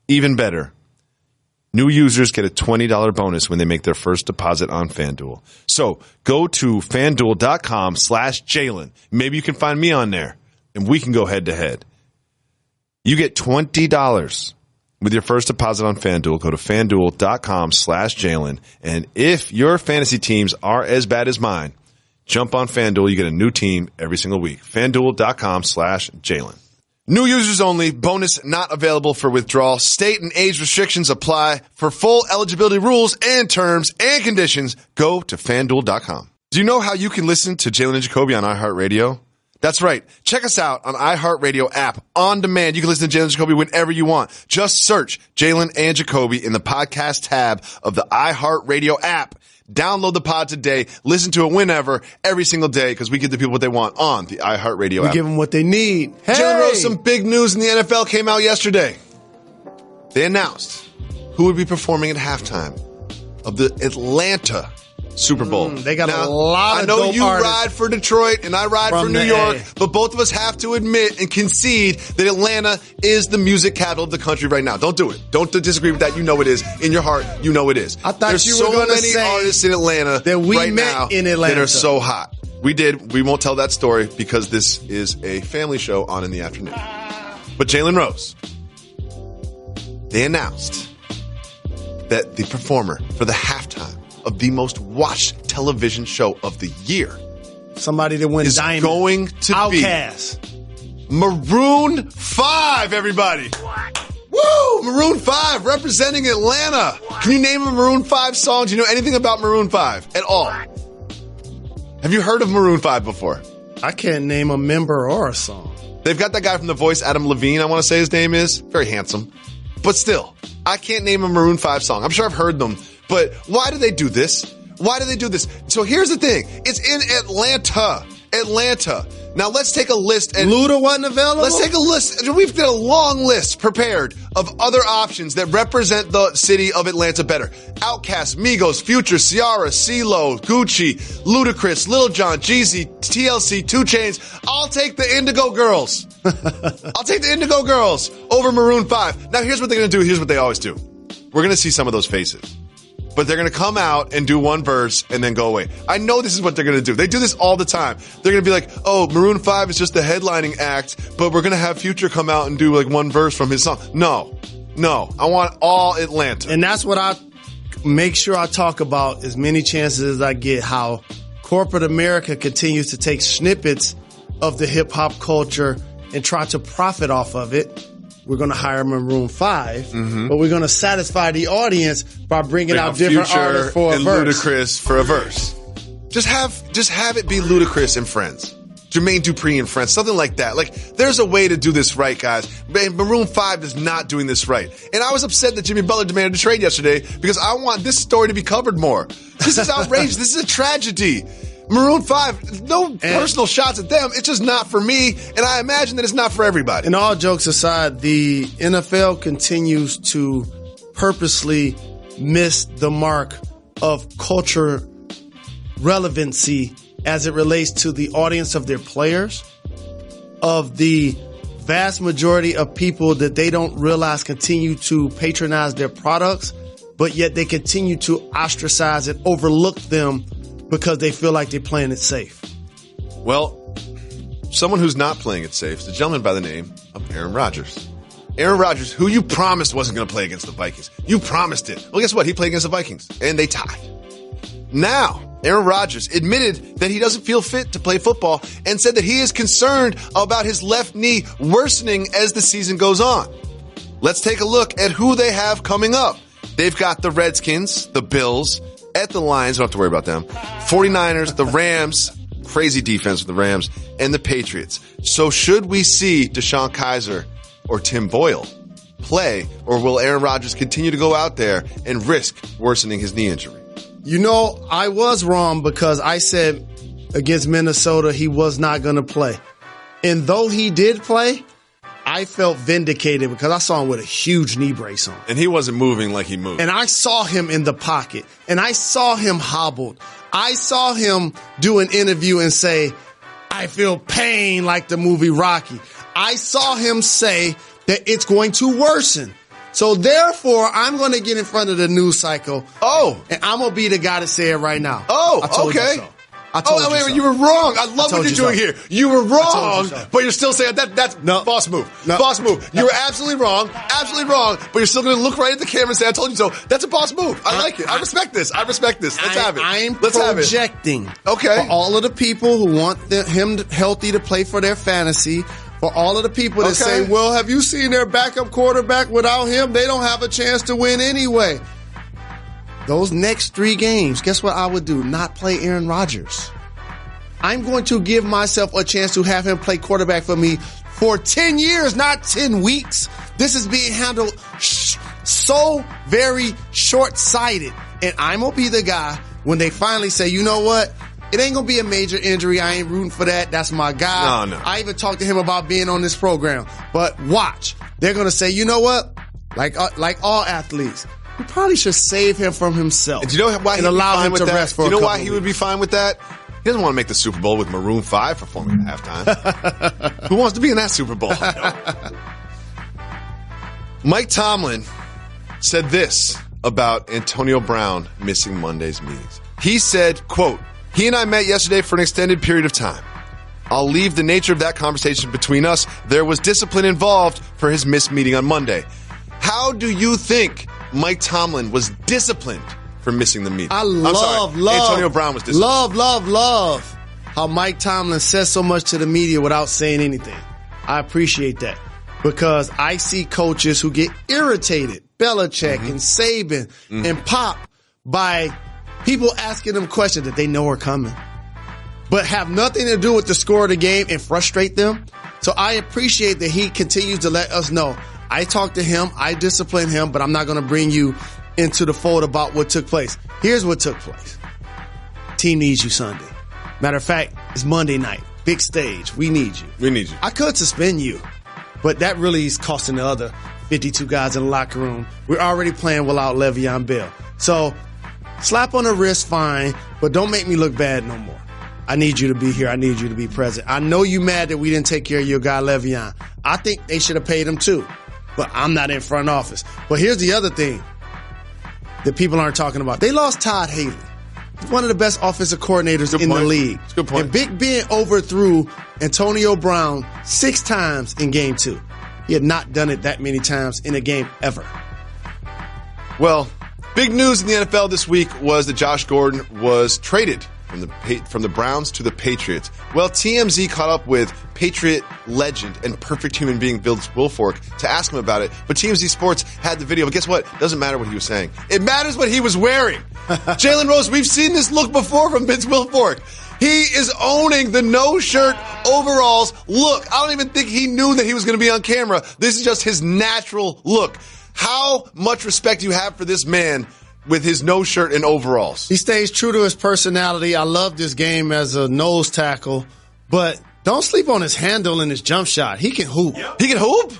even better, New users get a $20 bonus when they make their first deposit on FanDuel. So go to FanDuel.com/Jalen. Maybe you can find me on there, and we can go head-to-head. You get $20 with your first deposit on FanDuel. Go to FanDuel.com/Jalen. And if your fantasy teams are as bad as mine, jump on FanDuel. You get a new team every single week. FanDuel.com/Jalen. New users only. Bonus not available for withdrawal. State and age restrictions apply. For full eligibility rules and terms and conditions, go to FanDuel.com. Do you know how you can listen to Jalen and Jacoby on iHeartRadio? That's right. Check us out on iHeartRadio app on demand. You can listen to Jalen and Jacoby whenever you want. Just search Jalen and Jacoby in the podcast tab of the iHeartRadio app. Download the pod today. Listen to it whenever, every single day, because we give the people what they want on the iHeartRadio app. We give them what they need. Hey! Jalen Rose, some big news in the NFL came out yesterday. They announced who would be performing at halftime of the Atlanta Super Bowl. They got a lot of I know dope you artists ride for Detroit and I ride for New York, but both of us have to admit and concede that Atlanta is the music capital of the country right now. Don't do it. Don't disagree with that. You know it is. In your heart, you know it is. I thought There's you so were going to many say artists in Atlanta that we right met now in Atlanta that are so hot. We did. We won't tell that story because this is a family show on in the afternoon. But Jalen Rose, they announced that the performer for the halftime of the most watched television show of the year, somebody that went is diamond, going to Outkast. be Maroon 5, everybody. Woo! Maroon 5 representing Atlanta. Can you name a Maroon 5 song? Do you know anything about Maroon 5 at all? Have you heard of Maroon 5 before? I can't name a member or a song. They've got that guy from The Voice, Adam Levine, I want to say his name is. Very handsome. But still, I can't name a Maroon 5 song. I'm sure I've heard them. But why do they do this? Why do they do this? So here's the thing. It's in Atlanta. Atlanta. Now let's take a list. And Luda wasn't available? Let's take a list. We've got a long list prepared of other options that represent the city of Atlanta better. Outkast, Migos, Future, Ciara, CeeLo, Gucci, Ludacris, Lil Jon, Jeezy, TLC, 2 Chainz. I'll take the Indigo Girls. I'll take the Indigo Girls over Maroon 5. Now here's what they're going to do. Here's what they always do. We're going to see some of those faces. But they're going to come out and do one verse and then go away. I know this is what they're going to do. They do this all the time. They're going to be like, oh, Maroon 5 is just the headlining act, but we're going to have Future come out and do like one verse from his song. No. I want all Atlanta. And that's what I make sure I talk about as many chances as I get, how corporate America continues to take snippets of the hip-hop culture and try to profit off of it. We're going to hire Maroon 5, but we're going to satisfy the audience by bringing out different Future artists for a and verse. Ludacris for a verse. Just have it be Ludacris and Friends. Jermaine Dupri and Friends. Something like that. Like, there's a way to do this right, guys. Maroon 5 is not doing this right. And I was upset that Jimmy Butler demanded a trade yesterday because I want this story to be covered more. This is outrageous. This is a tragedy. Maroon 5, no personal shots at them. It's just not for me, and I imagine that it's not for everybody. And all jokes aside, the NFL continues to purposely miss the mark of culture relevancy as it relates to the audience of their players, of the vast majority of people that they don't realize continue to patronize their products, but yet they continue to ostracize and overlook them because they feel like they're playing it safe. Well, someone who's not playing it safe is a gentleman by the name of Aaron Rodgers. Aaron Rodgers, who you promised wasn't going to play against the Vikings. You promised it. Well, guess what? He played against the Vikings, and they tied. Now, Aaron Rodgers admitted that he doesn't feel fit to play football and said that he is concerned about his left knee worsening as the season goes on. Let's take a look at who they have coming up. They've got the Redskins, the Bills, at the Lions, don't have to worry about them, 49ers, the Rams, crazy defense with the Rams, and the Patriots. So should we see Deshaun Kaiser or Tim Boyle play, or will Aaron Rodgers continue to go out there and risk worsening his knee injury? You know, I was wrong because I said against Minnesota he was not going to play. And though he did play, I felt vindicated because I saw him with a huge knee brace on. And he wasn't moving like he moved. And I saw him in the pocket. And I saw him hobbled. I saw him do an interview and say, I feel pain like the movie Rocky. I saw him say that it's going to worsen. So therefore, I'm going to get in front of the news cycle. Oh. And I'm going to be the guy to say it right now. Oh, I told okay. you so. I told you so. You were wrong. I love what you're doing here. You were wrong, but you're still saying that's boss move. No. Boss move. You were absolutely wrong, but you're still going to look right at the camera and say, I told you so. That's a boss move. I like it. I respect this. Let's have it. I'm Let's projecting okay. for all of the people who want him healthy to play for their fantasy, for all of the people that say, well, have you seen their backup quarterback? Without him, they don't have a chance to win anyway. Those next 3 games, guess what I would do? Not play Aaron Rodgers. I'm going to give myself a chance to have him play quarterback for me for 10 years, not 10 weeks. This is being handled so very short-sighted. And I'm going to be the guy when they finally say, you know what? It ain't going to be a major injury. I ain't rooting for that. That's my guy. No. I even talked to him about being on this program. But watch. They're going to say, you know what? Like all athletes, we probably should save him from himself. And do you know why and allow him to rest for a couple weeks? Do you know why he weeks. would be fine with that? He doesn't want to make the Super Bowl with Maroon 5 performing at halftime. Who wants to be in that Super Bowl? No. Mike Tomlin said this about Antonio Brown missing Monday's meetings. He said, quote, he and I met yesterday for an extended period of time. I'll leave the nature of that conversation between us. There was discipline involved for his missed meeting on Monday. How do you think Mike Tomlin was disciplined for missing the meeting? love Antonio Brown was disciplined. Love how Mike Tomlin says so much to the media without saying anything. I appreciate that because I see coaches who get irritated, Belichick and Saban and Pop, by people asking them questions that they know are coming, but have nothing to do with the score of the game and frustrate them. So I appreciate that he continues to let us know, I talked to him, I disciplined him, but I'm not going to bring you into the fold about what took place. Here's what took place. Team needs you Sunday. Matter of fact, it's Monday night. Big stage. We need you. We need you. I could suspend you, but that really is costing the other 52 guys in the locker room. We're already playing without Le'Veon Bell. So slap on the wrist, fine, but don't make me look bad no more. I need you to be here. I need you to be present. I know you mad that we didn't take care of your guy Le'Veon. I think they should have paid him too, but I'm not in front office. But here's the other thing that people aren't talking about. They lost Todd Haley. He's one of the best offensive coordinators in the league. That's a good point. And Big Ben overthrew Antonio Brown 6 times in game 2. He had not done it that many times in a game ever. Well, big news in the NFL this week was that Josh Gordon was traded from the Browns to the Patriots. Well, TMZ caught up with Patriot legend and perfect human being Vince Wilfork to ask him about it, but TMZ Sports had the video. But guess what? Doesn't matter what he was saying. It matters what he was wearing. Jalen Rose, we've seen this look before from Vince Wilfork. He is owning the no-shirt overalls look. I don't even think he knew that he was going to be on camera. This is just his natural look. How much respect do you have for this man with his no shirt and overalls? He stays true to his personality. I love this game as a nose tackle, but don't sleep on his handle and his jump shot. He can hoop. Yep. He can hoop?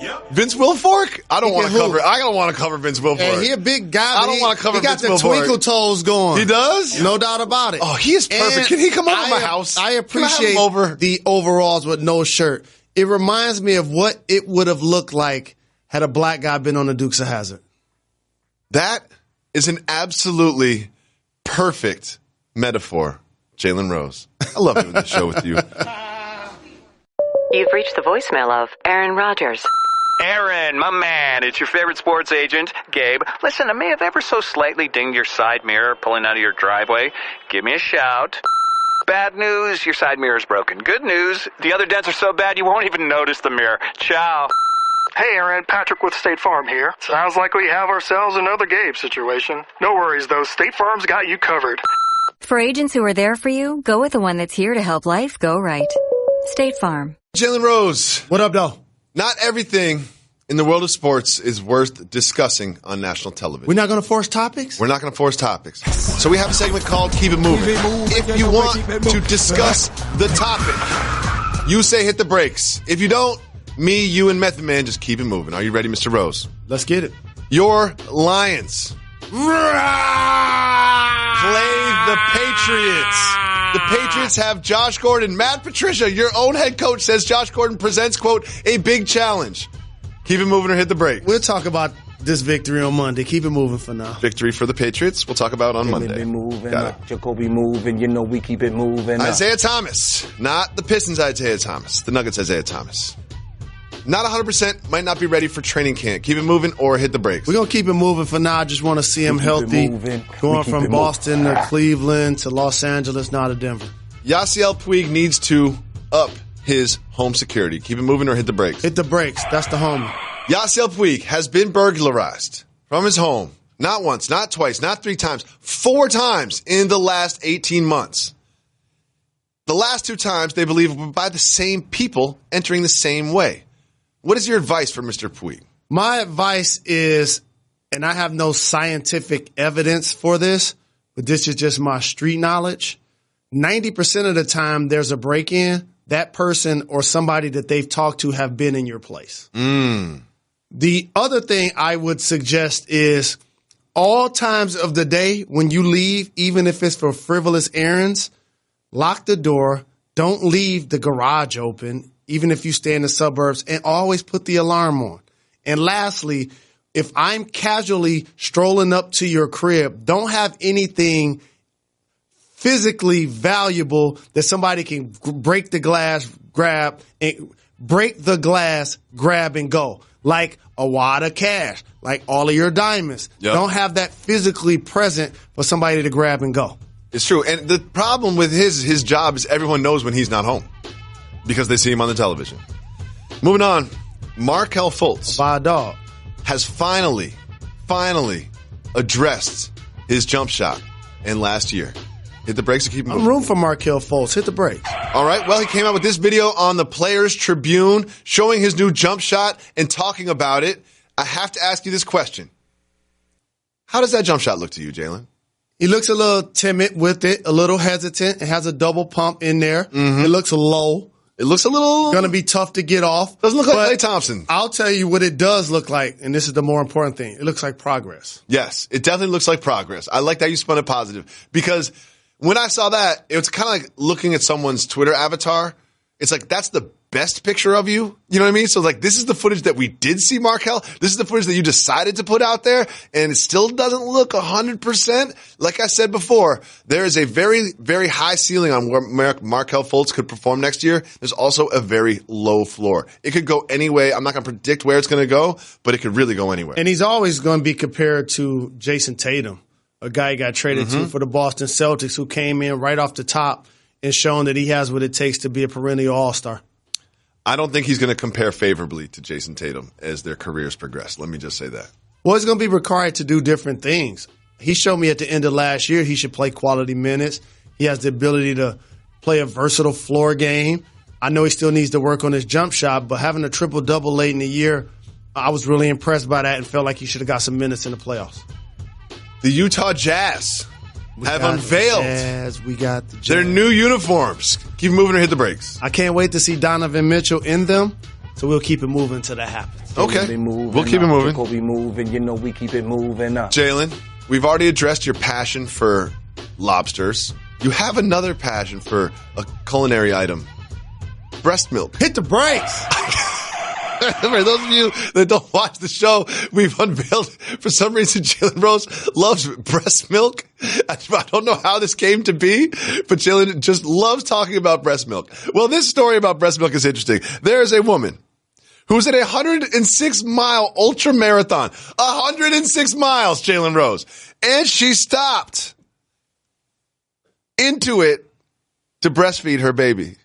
Yep. Vince Wilfork? I don't want to cover Vince Wilfork. Hey, he a big guy. I don't want to cover Vince Wilfork. He got the twinkle toes going. He does? No doubt about it. Oh, he is perfect. And can he come over to my house? I appreciate the overalls with no shirt. It reminds me of what it would have looked like had a black guy been on the Dukes of Hazzard. That is an absolutely perfect metaphor, Jalen Rose. I love doing this show with you. You've reached the voicemail of Aaron Rodgers. Aaron, my man, it's your favorite sports agent, Gabe. Listen, I may have ever so slightly dinged your side mirror pulling out of your driveway. Give me a shout. Bad news, your side mirror's broken. Good news, the other dents are so bad you won't even notice the mirror. Ciao. Hey Aaron, Patrick with State Farm here. Sounds like we have ourselves another Gabe situation. No worries though, State Farm's got you covered. For agents who are there for you, go with the one that's here to help life go right. State Farm. Jalen Rose. What up, though? Not everything in the world of sports is worth discussing on national television. We're not going to force topics? We're not going to force topics. So we have a segment called Keep It Moving. If you want to discuss the topic, you say hit the brakes. If you don't, me, you, and Method Man just keep it moving. Are you ready, Mr. Rose? Let's get it. Your Lions play the Patriots. The Patriots have Josh Gordon. Matt Patricia, your own head coach, says Josh Gordon presents, quote, a big challenge. Keep it moving or hit the brakes. We'll talk about this victory on Monday. Keep it moving for now. Victory for the Patriots. We'll talk about on Monday. Be moving up. Jacoby moving. You know we keep it moving up. Isaiah Thomas. Not the Pistons Isaiah Thomas. The Nuggets Isaiah Thomas. Not 100%. Might not be ready for training camp. Keep it moving or hit the brakes. We're going to keep it moving for now. I just want to see him healthy. Going from Boston to Cleveland to Los Angeles, now to Denver. Yasiel Puig needs to up his home security. Keep it moving or hit the brakes. Hit the brakes. That's the homie. Yasiel Puig has been burglarized from his home. Not once, not twice, not 3 times, 4 times in the last 18 months. The last 2 times, they believe, were by the same people entering the same way. What is your advice for Mr. Puig? My advice is, and I have no scientific evidence for this, but this is just my street knowledge. 90% of the time there's a break-in, that person or somebody that they've talked to have been in your place. The other thing I would suggest is all times of the day when you leave, even if it's for frivolous errands, lock the door. Don't leave the garage open, even if you stay in the suburbs, and always put the alarm on. And lastly, if I'm casually strolling up to your crib, don't have anything physically valuable that somebody can break the glass, grab, and go. Like a wad of cash, like all of your diamonds. Yep. Don't have that physically present for somebody to grab and go. It's true. And the problem with his job is everyone knows when he's not home because they see him on the television. Moving on, Markelle Fultz by a dog has finally addressed his jump shot in last year. Hit the brakes or keep moving. Room for Markelle Fultz. Hit the brakes. All right. Well, he came out with this video on the Players Tribune showing his new jump shot and talking about it. I have to ask you this question. How does that jump shot look to you, Jalen? He looks a little timid with it, a little hesitant. It has a double pump in there. It looks low. It looks a little... Going to be tough to get off. Doesn't look like Klay Thompson. I'll tell you what it does look like, and this is the more important thing. It looks like progress. Yes, it definitely looks like progress. I like that you spun it positive because... when I saw that, it was kind of like looking at someone's Twitter avatar. It's like, that's the best picture of you. You know what I mean? So like, this is the footage that we did see, Markelle. This is the footage that you decided to put out there, and it still doesn't look 100%. Like I said before, there is a very, very high ceiling on where Markelle Fultz could perform next year. There's also a very low floor. It could go any way. I'm not going to predict where it's going to go, but it could really go anywhere. And he's always going to be compared to Jason Tatum, a guy he got traded to for the Boston Celtics, who came in right off the top and shown that he has what it takes to be a perennial all-star. I don't think he's going to compare favorably to Jason Tatum as their careers progress. Let me just say that. Well, he's going to be required to do different things. He showed me at the end of last year he should play quality minutes. He has the ability to play a versatile floor game. I know he still needs to work on his jump shot, but having a triple-double late in the year, I was really impressed by that and felt like he should have got some minutes in the playoffs. The Utah Jazz have unveiled their new uniforms. Keep moving or hit the brakes. I can't wait to see Donovan Mitchell in them, so we'll keep it moving until that happens. Okay, we'll keep it moving. Jacoby moving, you know we keep it moving up. Jalen, we've already addressed your passion for lobsters. You have another passion for a culinary item, breast milk. Hit the brakes. For those of you that don't watch the show, we've unveiled, for some reason, Jalen Rose loves breast milk. I don't know how this came to be, but Jalen just loves talking about breast milk. Well, this story about breast milk is interesting. There is a woman who's at a 106-mile ultra marathon. 106 miles, Jalen Rose. And she stopped into it to breastfeed her baby.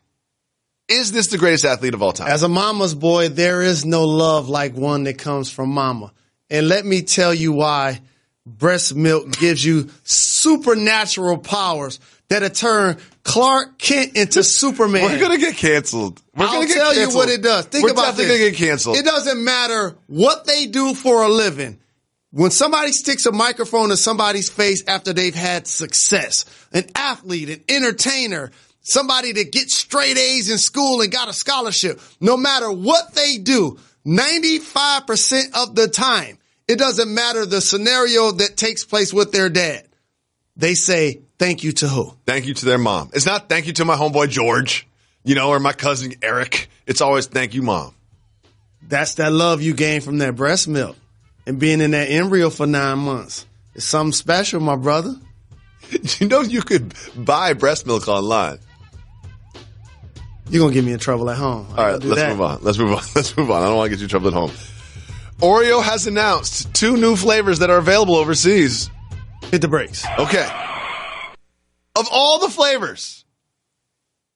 Is this the greatest athlete of all time? As a mama's boy, there is no love like one that comes from mama. And let me tell you why breast milk gives you supernatural powers that turn Clark Kent into Superman. We're going to get canceled. I'll tell you what it does. Think about this. We're definitely going to get canceled. It doesn't matter what they do for a living. When somebody sticks a microphone in somebody's face after they've had success, an athlete, an entertainer, somebody that gets straight A's in school and got a scholarship, no matter what they do, 95% of the time, it doesn't matter the scenario that takes place with their dad. They say, thank you to who? Thank you to their mom. It's not thank you to my homeboy George, or my cousin Eric. It's always thank you, mom. That's that love you gain from that breast milk and being in that embryo for 9 months. It's something special, my brother. You know you could buy breast milk online. You're going to get me in trouble at home. All right, let's move on. I don't want to get you in trouble at home. Oreo has announced 2 new flavors that are available overseas. Hit the brakes. Okay. Of all the flavors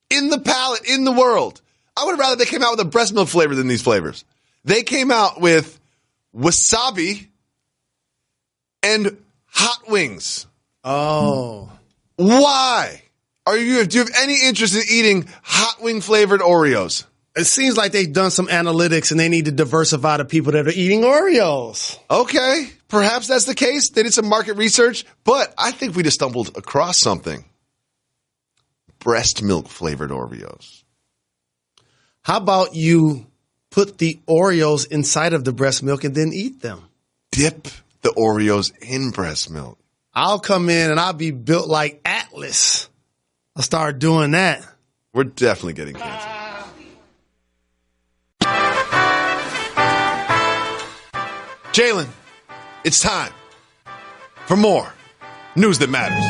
in the palette, in the world, I would have rather they came out with a breast milk flavor than these flavors. They came out with wasabi and hot wings. Oh. Why? Do you have any interest in eating hot wing flavored Oreos? It seems like they've done some analytics and they need to diversify the people that are eating Oreos. Okay, perhaps that's the case. They did some market research, but I think we just stumbled across something. Breast milk flavored Oreos. How about you put the Oreos inside of the breast milk and then eat them? Dip the Oreos in breast milk. I'll come in and I'll be built like Atlas. I'll start doing that. We're definitely getting canceled. Jalen, it's time for more news that matters.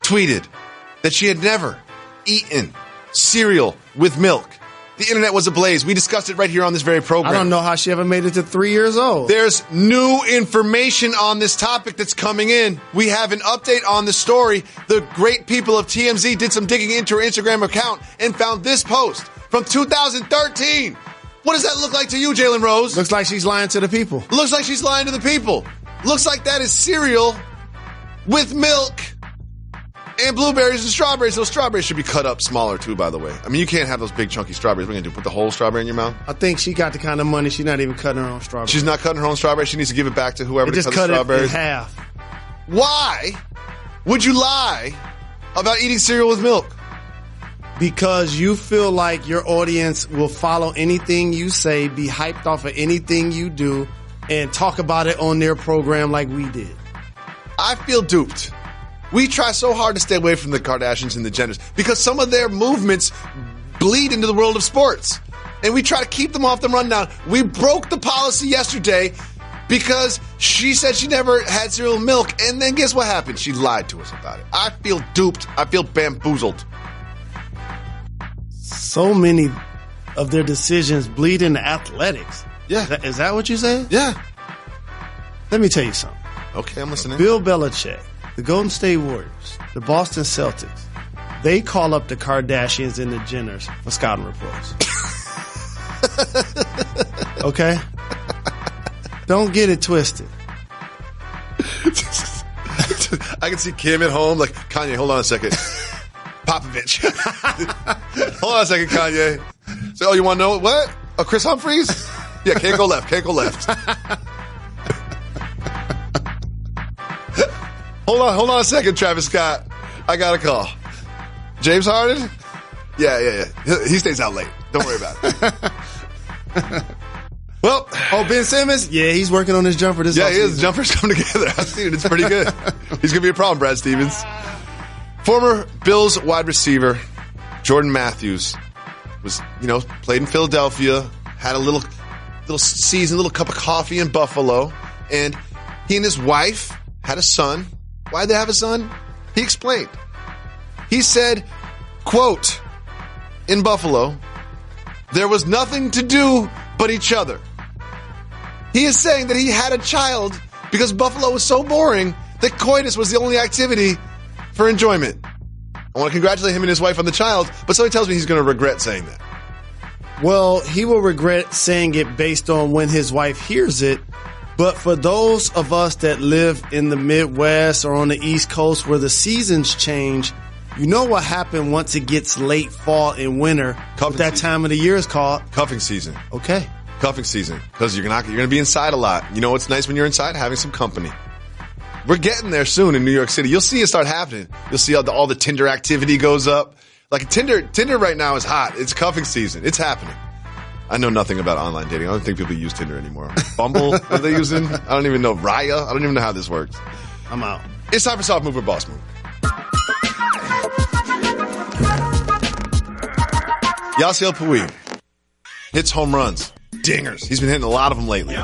Tweeted that she had never eaten cereal with milk. The internet was ablaze. We discussed it right here on this very program. I don't know how she ever made it to 3 years old. There's new information on this topic that's coming in. We have an update on the story. The great people of TMZ did some digging into her Instagram account and found this post from 2013. What does that look like to you, Jalen Rose? Looks like she's lying to the people. Looks like she's lying to the people. Looks like that is cereal with milk and blueberries and strawberries. Those strawberries should be cut up smaller too, by the way. I mean, you can't have those big chunky strawberries. What are you going to do? Put the whole strawberry in your mouth? I think she got the kind of money she's not even cutting her own strawberries. She's not cutting her own strawberries. She needs to give it back to whoever to just cut the strawberries. It in half. Why would you lie about eating cereal with milk? Because you feel like your audience will follow anything you say, be hyped off of anything you do, and talk about it on their program like we did. I feel duped. We try so hard to stay away from the Kardashians and the Jenners because some of their movements bleed into the world of sports. And we try to keep them off the rundown. We broke the policy yesterday because she said she never had cereal with milk. And then guess what happened? She lied to us about it. I feel duped. I feel bamboozled. So many of their decisions bleed into athletics. Yeah. Is that what you said? Yeah. Let me tell you something. Okay, I'm listening. Bill Belichick, the Golden State Warriors, the Boston Celtics, they call up the Kardashians and the Jenners for scouting reports. Okay? Don't get it twisted. I can see Kim at home like, Kanye, hold on a second. Popovich. Hold on a second, Kanye. So, you want to know what? Oh, Chris Humphries? Yeah, can't go left. Hold on a second, Travis Scott. I got a call. James Harden? Yeah. He stays out late. Don't worry about it. Well, Ben Simmons? Yeah, he's working on his jumper this offseason. Yeah, his jumpers come together. I've seen it. It's pretty good. He's going to be a problem, Brad Stevens. Former Bills wide receiver Jordan Matthews was, played in Philadelphia, had a little season, a little cup of coffee in Buffalo, and he and his wife had a son. Why'd they have a son? He explained. He said, quote, in Buffalo, there was nothing to do but each other. He is saying that he had a child because Buffalo was so boring that coitus was the only activity for enjoyment. I want to congratulate him and his wife on the child, but somebody tells me he's going to regret saying that. Well, he will regret saying it based on when his wife hears it. But for those of us that live in the Midwest or on the East Coast where the seasons change, you know what happened once it gets late fall and winter. What that time of the year is called? Cuffing season. Okay. Cuffing season. Because you're going to be inside a lot. You know what's nice when you're inside? Having some company. We're getting there soon in New York City. You'll see it start happening. You'll see all the Tinder activity goes up. Like Tinder right now is hot. It's cuffing season. It's happening. I know nothing about online dating. I don't think people use Tinder anymore. Bumble, what are they using? I don't even know. Raya? I don't even know how this works. I'm out. It's time for Soft Move or Boss Move. Yasiel Puig hits home runs, dingers. He's been hitting a lot of them lately.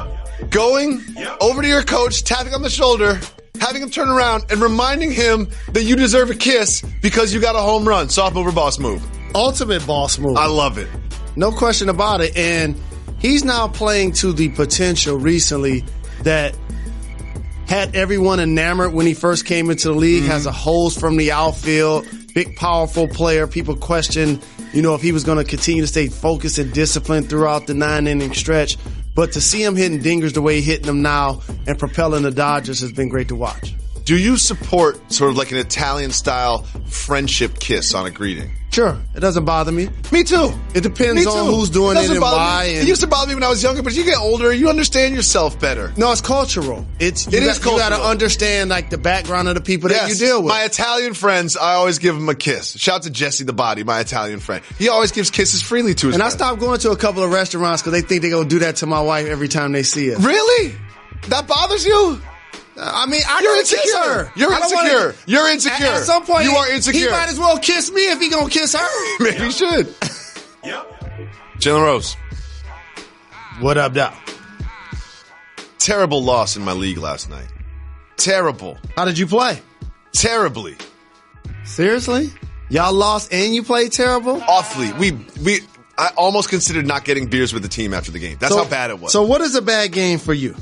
Going over to your coach, tapping on the shoulder, having him turn around, and reminding him that you deserve a kiss because you got a home run. Soft move or boss move? Ultimate boss move. I love it. No question about it. And he's now playing to the potential recently that had everyone enamored when he first came into the league, has a hose from the outfield, big, powerful player. People questioned, if he was going to continue to stay focused and disciplined throughout the 9-inning stretch. But to see him hitting dingers the way he's hitting them now and propelling the Dodgers has been great to watch. Do you support sort of like an Italian-style friendship kiss on a greeting? Sure. It doesn't bother me. Me too. It depends on who's doing it and why. It used to bother me when I was younger, but as you get older, you understand yourself better. No, it's cultural. It is cultural. You got to understand like the background of the people that you deal with. My Italian friends, I always give them a kiss. Shout out to Jesse the Body, my Italian friend. He always gives kisses freely to his friends. I stopped going to a couple of restaurants because they think they're going to do that to my wife every time they see us. Really? That bothers you? I mean, you're insecure. You're insecure. You're insecure. At some point, you are insecure. He might as well kiss me if he gonna kiss her. Maybe he should. Jalen Rose. What up, Doc? Terrible loss in my league last night. Terrible. How did you play? Terribly. Seriously? Y'all lost and you played terrible? Awfully. I almost considered not getting beers with the team after the game. That's how bad it was. So what is a bad game for you?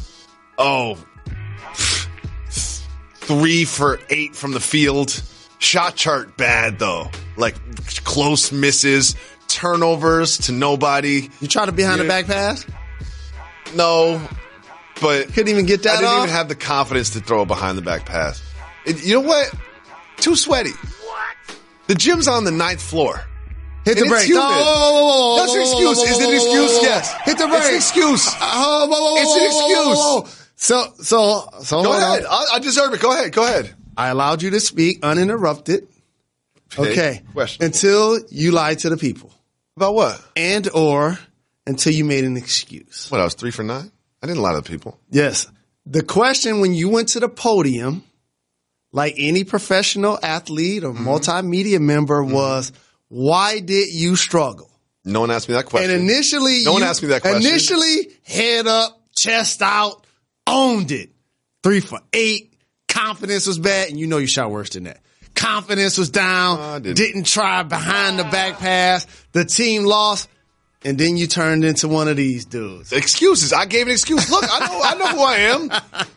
3 for 8 from the field. Shot chart bad, though. Like, close misses, turnovers to nobody. You try to behind the back pass? No, but couldn't even get that I didn't off? even have the confidence to throw a behind the back pass. You know what? Too sweaty. The gym's on the 9th floor. Hit the brakes. That's an excuse. Is it an excuse? Yes. Hit the brakes. It's an excuse. It's an excuse. So go ahead. I deserve it. Go ahead. I allowed you to speak uninterrupted. Okay. Question. Until you lied to the people. About what? And or until you made an excuse. What, I was 3 for 9? I didn't lie to the people. Yes. The question when you went to the podium, like any professional athlete or multimedia member, was, why did you struggle? No one asked me that question. And initially, no one asked me that question. Initially, head up, chest out, owned it. 3 for 8. Confidence was bad, and you shot worse than that. Confidence was down. Didn't try behind the back pass. The team lost, and then you turned into one of these dudes. Excuses. I gave an excuse. Look, I know who I am.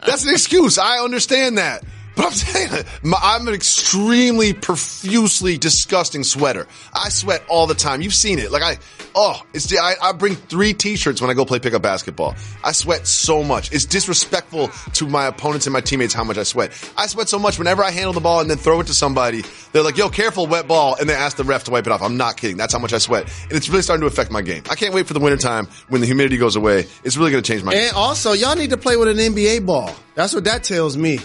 That's an excuse. I understand that. But I'm saying, I'm an extremely profusely disgusting sweater. I sweat all the time. You've seen it. I bring 3 T-shirts when I go play pickup basketball. I sweat so much. It's disrespectful to my opponents and my teammates how much I sweat. I sweat so much whenever I handle the ball and then throw it to somebody. They're like, yo, careful, wet ball. And they ask the ref to wipe it off. I'm not kidding. That's how much I sweat. And it's really starting to affect my game. I can't wait for the wintertime when the humidity goes away. It's really going to change my game. And also, y'all need to play with an NBA ball. That's what that tells me.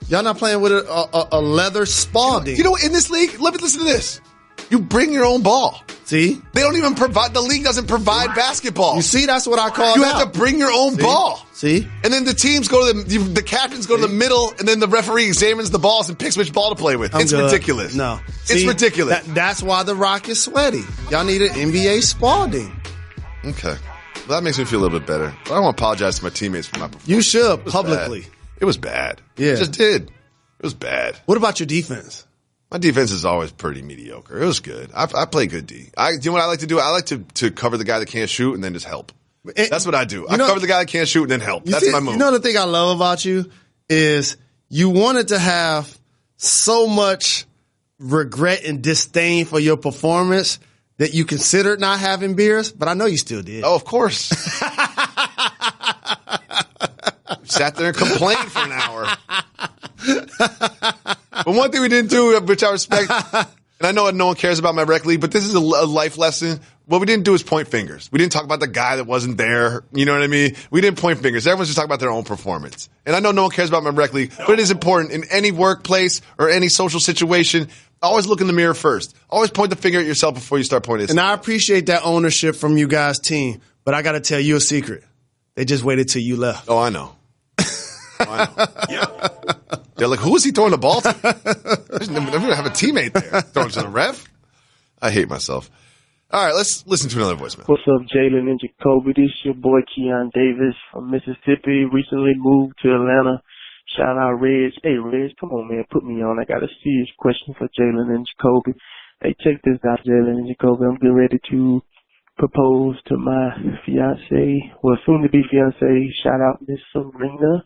Y'all not playing with a leather Spalding. You know, in this league, let me listen to this. You bring your own ball. See? They don't even provide, the league doesn't provide basketball. You see, that's what I call it. You have to bring your own ball. See? And then the teams go to the captains go to the middle, and then the referee examines the balls and picks which ball to play with. It's ridiculous. No. It's ridiculous. That's why the Rock is sweaty. Y'all need an NBA Spalding. Okay. Well, that makes me feel a little bit better. But I want to apologize to my teammates for my performance. You should, publicly. It was bad. Yeah. It just did. It was bad. What about your defense? My defense is always pretty mediocre. It was good. I play good D. You know what I like to do? I like to cover the guy that can't shoot and then just help. That's what I do. I cover the guy that can't shoot and then help. That's my move. You know the thing I love about you is you wanted to have so much regret and disdain for your performance that you considered not having beers, but I know you still did. Oh, of course. Sat there and complained for an hour. But one thing we didn't do, which I respect, and I know no one cares about my rec league, but this is a life lesson. What we didn't do is point fingers. We didn't talk about the guy that wasn't there. You know what I mean? We didn't point fingers. Everyone's just talking about their own performance. And I know no one cares about my rec league, but it is important in any workplace or any social situation. Always look in the mirror first. Always point the finger at yourself before you start pointing at And I appreciate that ownership from you guys' team. But I got to tell you a secret. They just waited till you left. Oh, I know. Yeah. They're like, who is he throwing the ball to? Never going to have a teammate there throwing to the ref. I hate myself. All right, let's listen to another voicemail. What's up, Jalen and Jacoby? This is your boy Keon Davis from Mississippi. Recently moved to Atlanta. Shout out Reg. Hey, Reg, come on, man. Put me on. I got a serious question for Jalen and Jacoby. Hey, check this out, Jalen and Jacoby. I'm getting ready to propose to my fiance, well, soon-to-be fiance. Shout out Miss Serena.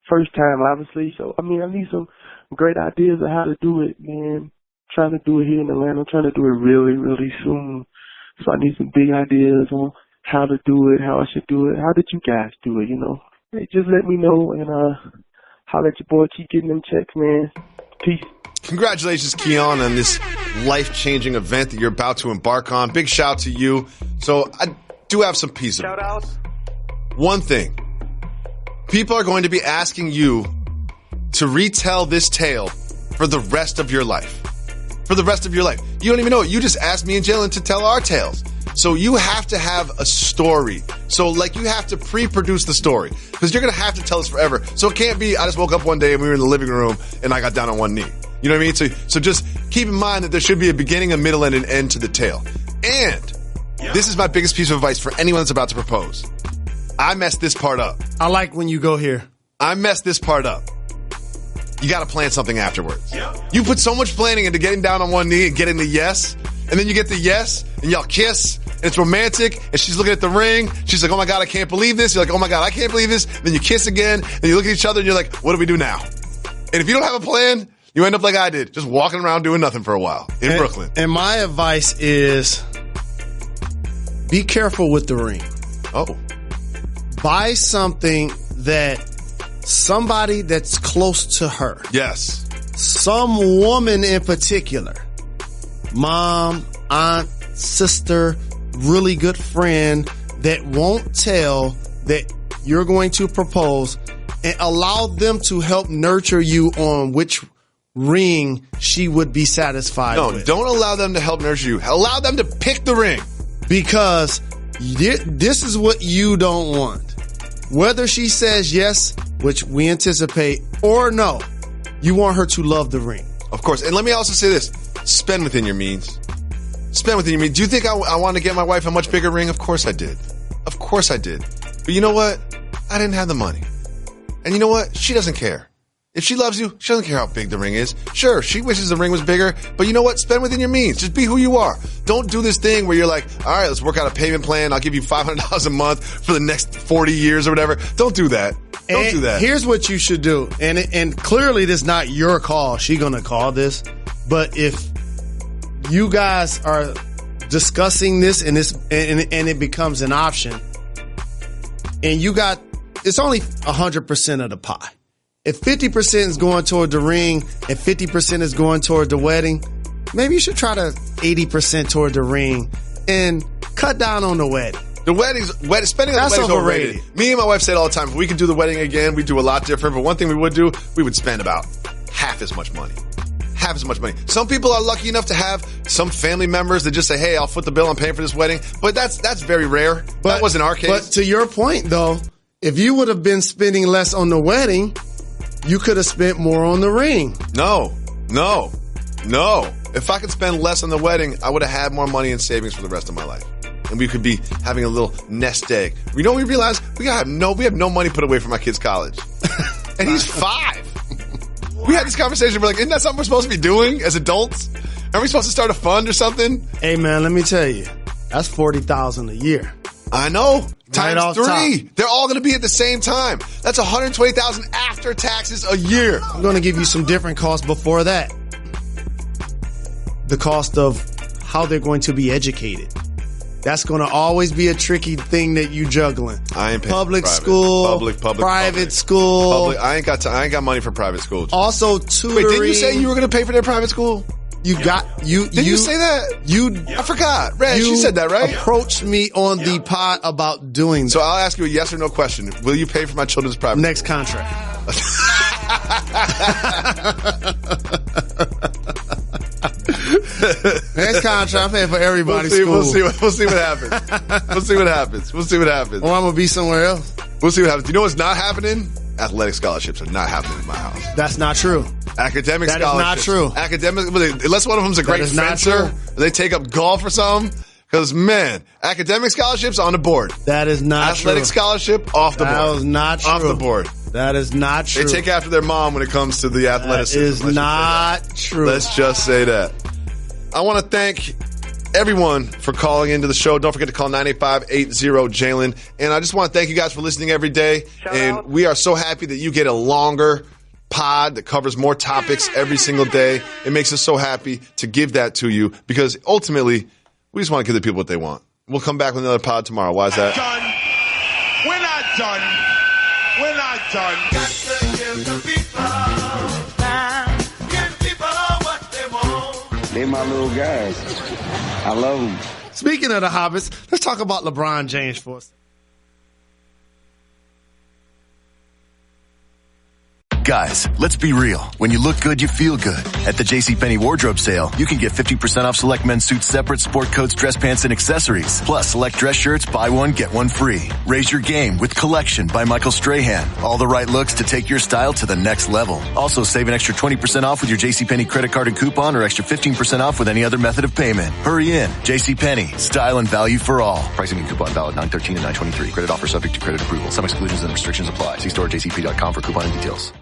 First time, obviously. So, I need some great ideas of how to do it, man. Trying to do it here in Atlanta. I'm trying to do it really, really soon. So I need some big ideas on how to do it, how I should do it. How did you guys do it, Hey, just let me know and holler at your boy. Keep getting them checks, man. Peace. Congratulations, Keon, on this life-changing event that you're about to embark on. Big shout to you. So I do have some pieces. Shout out. One thing. People are going to be asking you to retell this tale for the rest of your life. For the rest of your life. You don't even know it. You just asked me and Jalen to tell our tales. So you have to have a story. So you have to pre-produce the story because you're going to have to tell us forever. So it can't be, I just woke up one day and we were in the living room and I got down on one knee. You know what I mean? So just keep in mind that there should be a beginning, a middle, and an end to the tale. And this is my biggest piece of advice for anyone that's about to propose. I messed this part up. I like when you go here. I messed this part up. You got to plan something afterwards. You put so much planning into getting down on one knee and getting the yes, and then you get the yes, and y'all kiss, and it's romantic, and she's looking at the ring. She's like, oh my God, I can't believe this. You're like, oh my God, I can't believe this. And then you kiss again, and you look at each other, and you're like, what do we do now? And if you don't have a plan, you end up like I did, just walking around doing nothing for a while in Brooklyn. And my advice is be careful with the ring. Oh. Buy something that somebody that's close to her. Yes. Some woman in particular. Mom, aunt, sister, really good friend that won't tell that you're going to propose, and allow them to help nurture you on which ring she would be satisfied with. No, don't allow them to help nurture you. Allow them to pick the ring. Because this is what you don't want. Whether she says yes, which we anticipate, or no, you want her to love the ring. Of course. And let me also say this. Spend within your means. Spend within your means. Do you think I wanted to get my wife a much bigger ring? Of course I did. Of course I did. But you know what? I didn't have the money. And you know what? She doesn't care. If she loves you, she doesn't care how big the ring is. Sure, she wishes the ring was bigger, but you know what? Spend within your means. Just be who you are. Don't do this thing where you're like, all right, let's work out a payment plan. I'll give you $500 a month for the next 40 years or whatever. Don't do that. Don't do that. Here's what you should do. And clearly this is not your call. She's going to call this. But if you guys are discussing this and it becomes an option, and it's only 100% of the pie. If 50% is going toward the ring and 50% is going toward the wedding, maybe you should try to 80% toward the ring and cut down on the wedding. Spending on the wedding is overrated. Me and my wife say it all the time. If we could do the wedding again, we'd do a lot different. But one thing we would spend about half as much money. Half as much money. Some people are lucky enough to have some family members that just say, hey, I'll foot the bill, I'm paying for this wedding. But that's very rare. That wasn't our case. But to your point, though, if you would have been spending less on the wedding, you could have spent more on the ring. No. If I could spend less on the wedding, I would have had more money in savings for the rest of my life. And we could be having a little nest egg. You know what we realized? We have no money put away for my kid's college. And he's 5. We had this conversation. We're like, isn't that something we're supposed to be doing as adults? Aren't we supposed to start a fund or something? Hey, man, let me tell you. That's $40,000 a year. I know. Right Times 3. They're all going to be at the same time. That's $120,000 after taxes a year. I'm going to give you some different costs before that. The cost of how they're going to be educated. That's going to always be a tricky thing that you juggling. I ain't paying public for school, private school. I ain't got money for private school. Also tutoring. Wait, didn't you say you were going to pay for their private school? Did you say that? I forgot. Reg, you said that, right? Approached me on the pod about doing that. So I'll ask you a yes or no question. Will you pay for my children's private next school? Contract. Next contract, I'm paying for everybody's school. We'll see what happens. We'll see what happens. Or I'm going to be somewhere else. We'll see what happens. You know what's not happening? Athletic scholarships are not happening in my house. That's not true. Academic that scholarships. That is not true. Academic, unless one of them's a great fencer, they take up golf or something. Because, man, academic scholarships on the board. That is not true. Athletic scholarship off the board. That is not true. Off the board. That is not true. They take after their mom when it comes to the athleticism. That is not true. Let's just say that. I want to thank everyone for calling into the show. Don't forget to call 985-80-JALEN. And I just want to thank you guys for listening every day. We are so happy that you get a longer pod that covers more topics every single day. It makes us so happy to give that to you because ultimately, we just want to give the people what they want. We'll come back with another pod tomorrow. Why is that? We're not done. We're not done. Got to give the people time. Give people what they want. They're my little guys. I love them. Speaking of the Hobbits, let's talk about LeBron James for us. Guys, let's be real. When you look good, you feel good. At the JCPenney wardrobe sale, you can get 50% off select men's suits separate, sport coats, dress pants, and accessories. Plus, select dress shirts, buy one, get one free. Raise your game with Collection by Michael Strahan. All the right looks to take your style to the next level. Also, save an extra 20% off with your JCPenney credit card and coupon or extra 15% off with any other method of payment. Hurry in. JCPenney. Style and value for all. Pricing and coupon valid 9/13 and 9/23. Credit offer subject to credit approval. Some exclusions and restrictions apply. See store at jcp.com for coupon and details.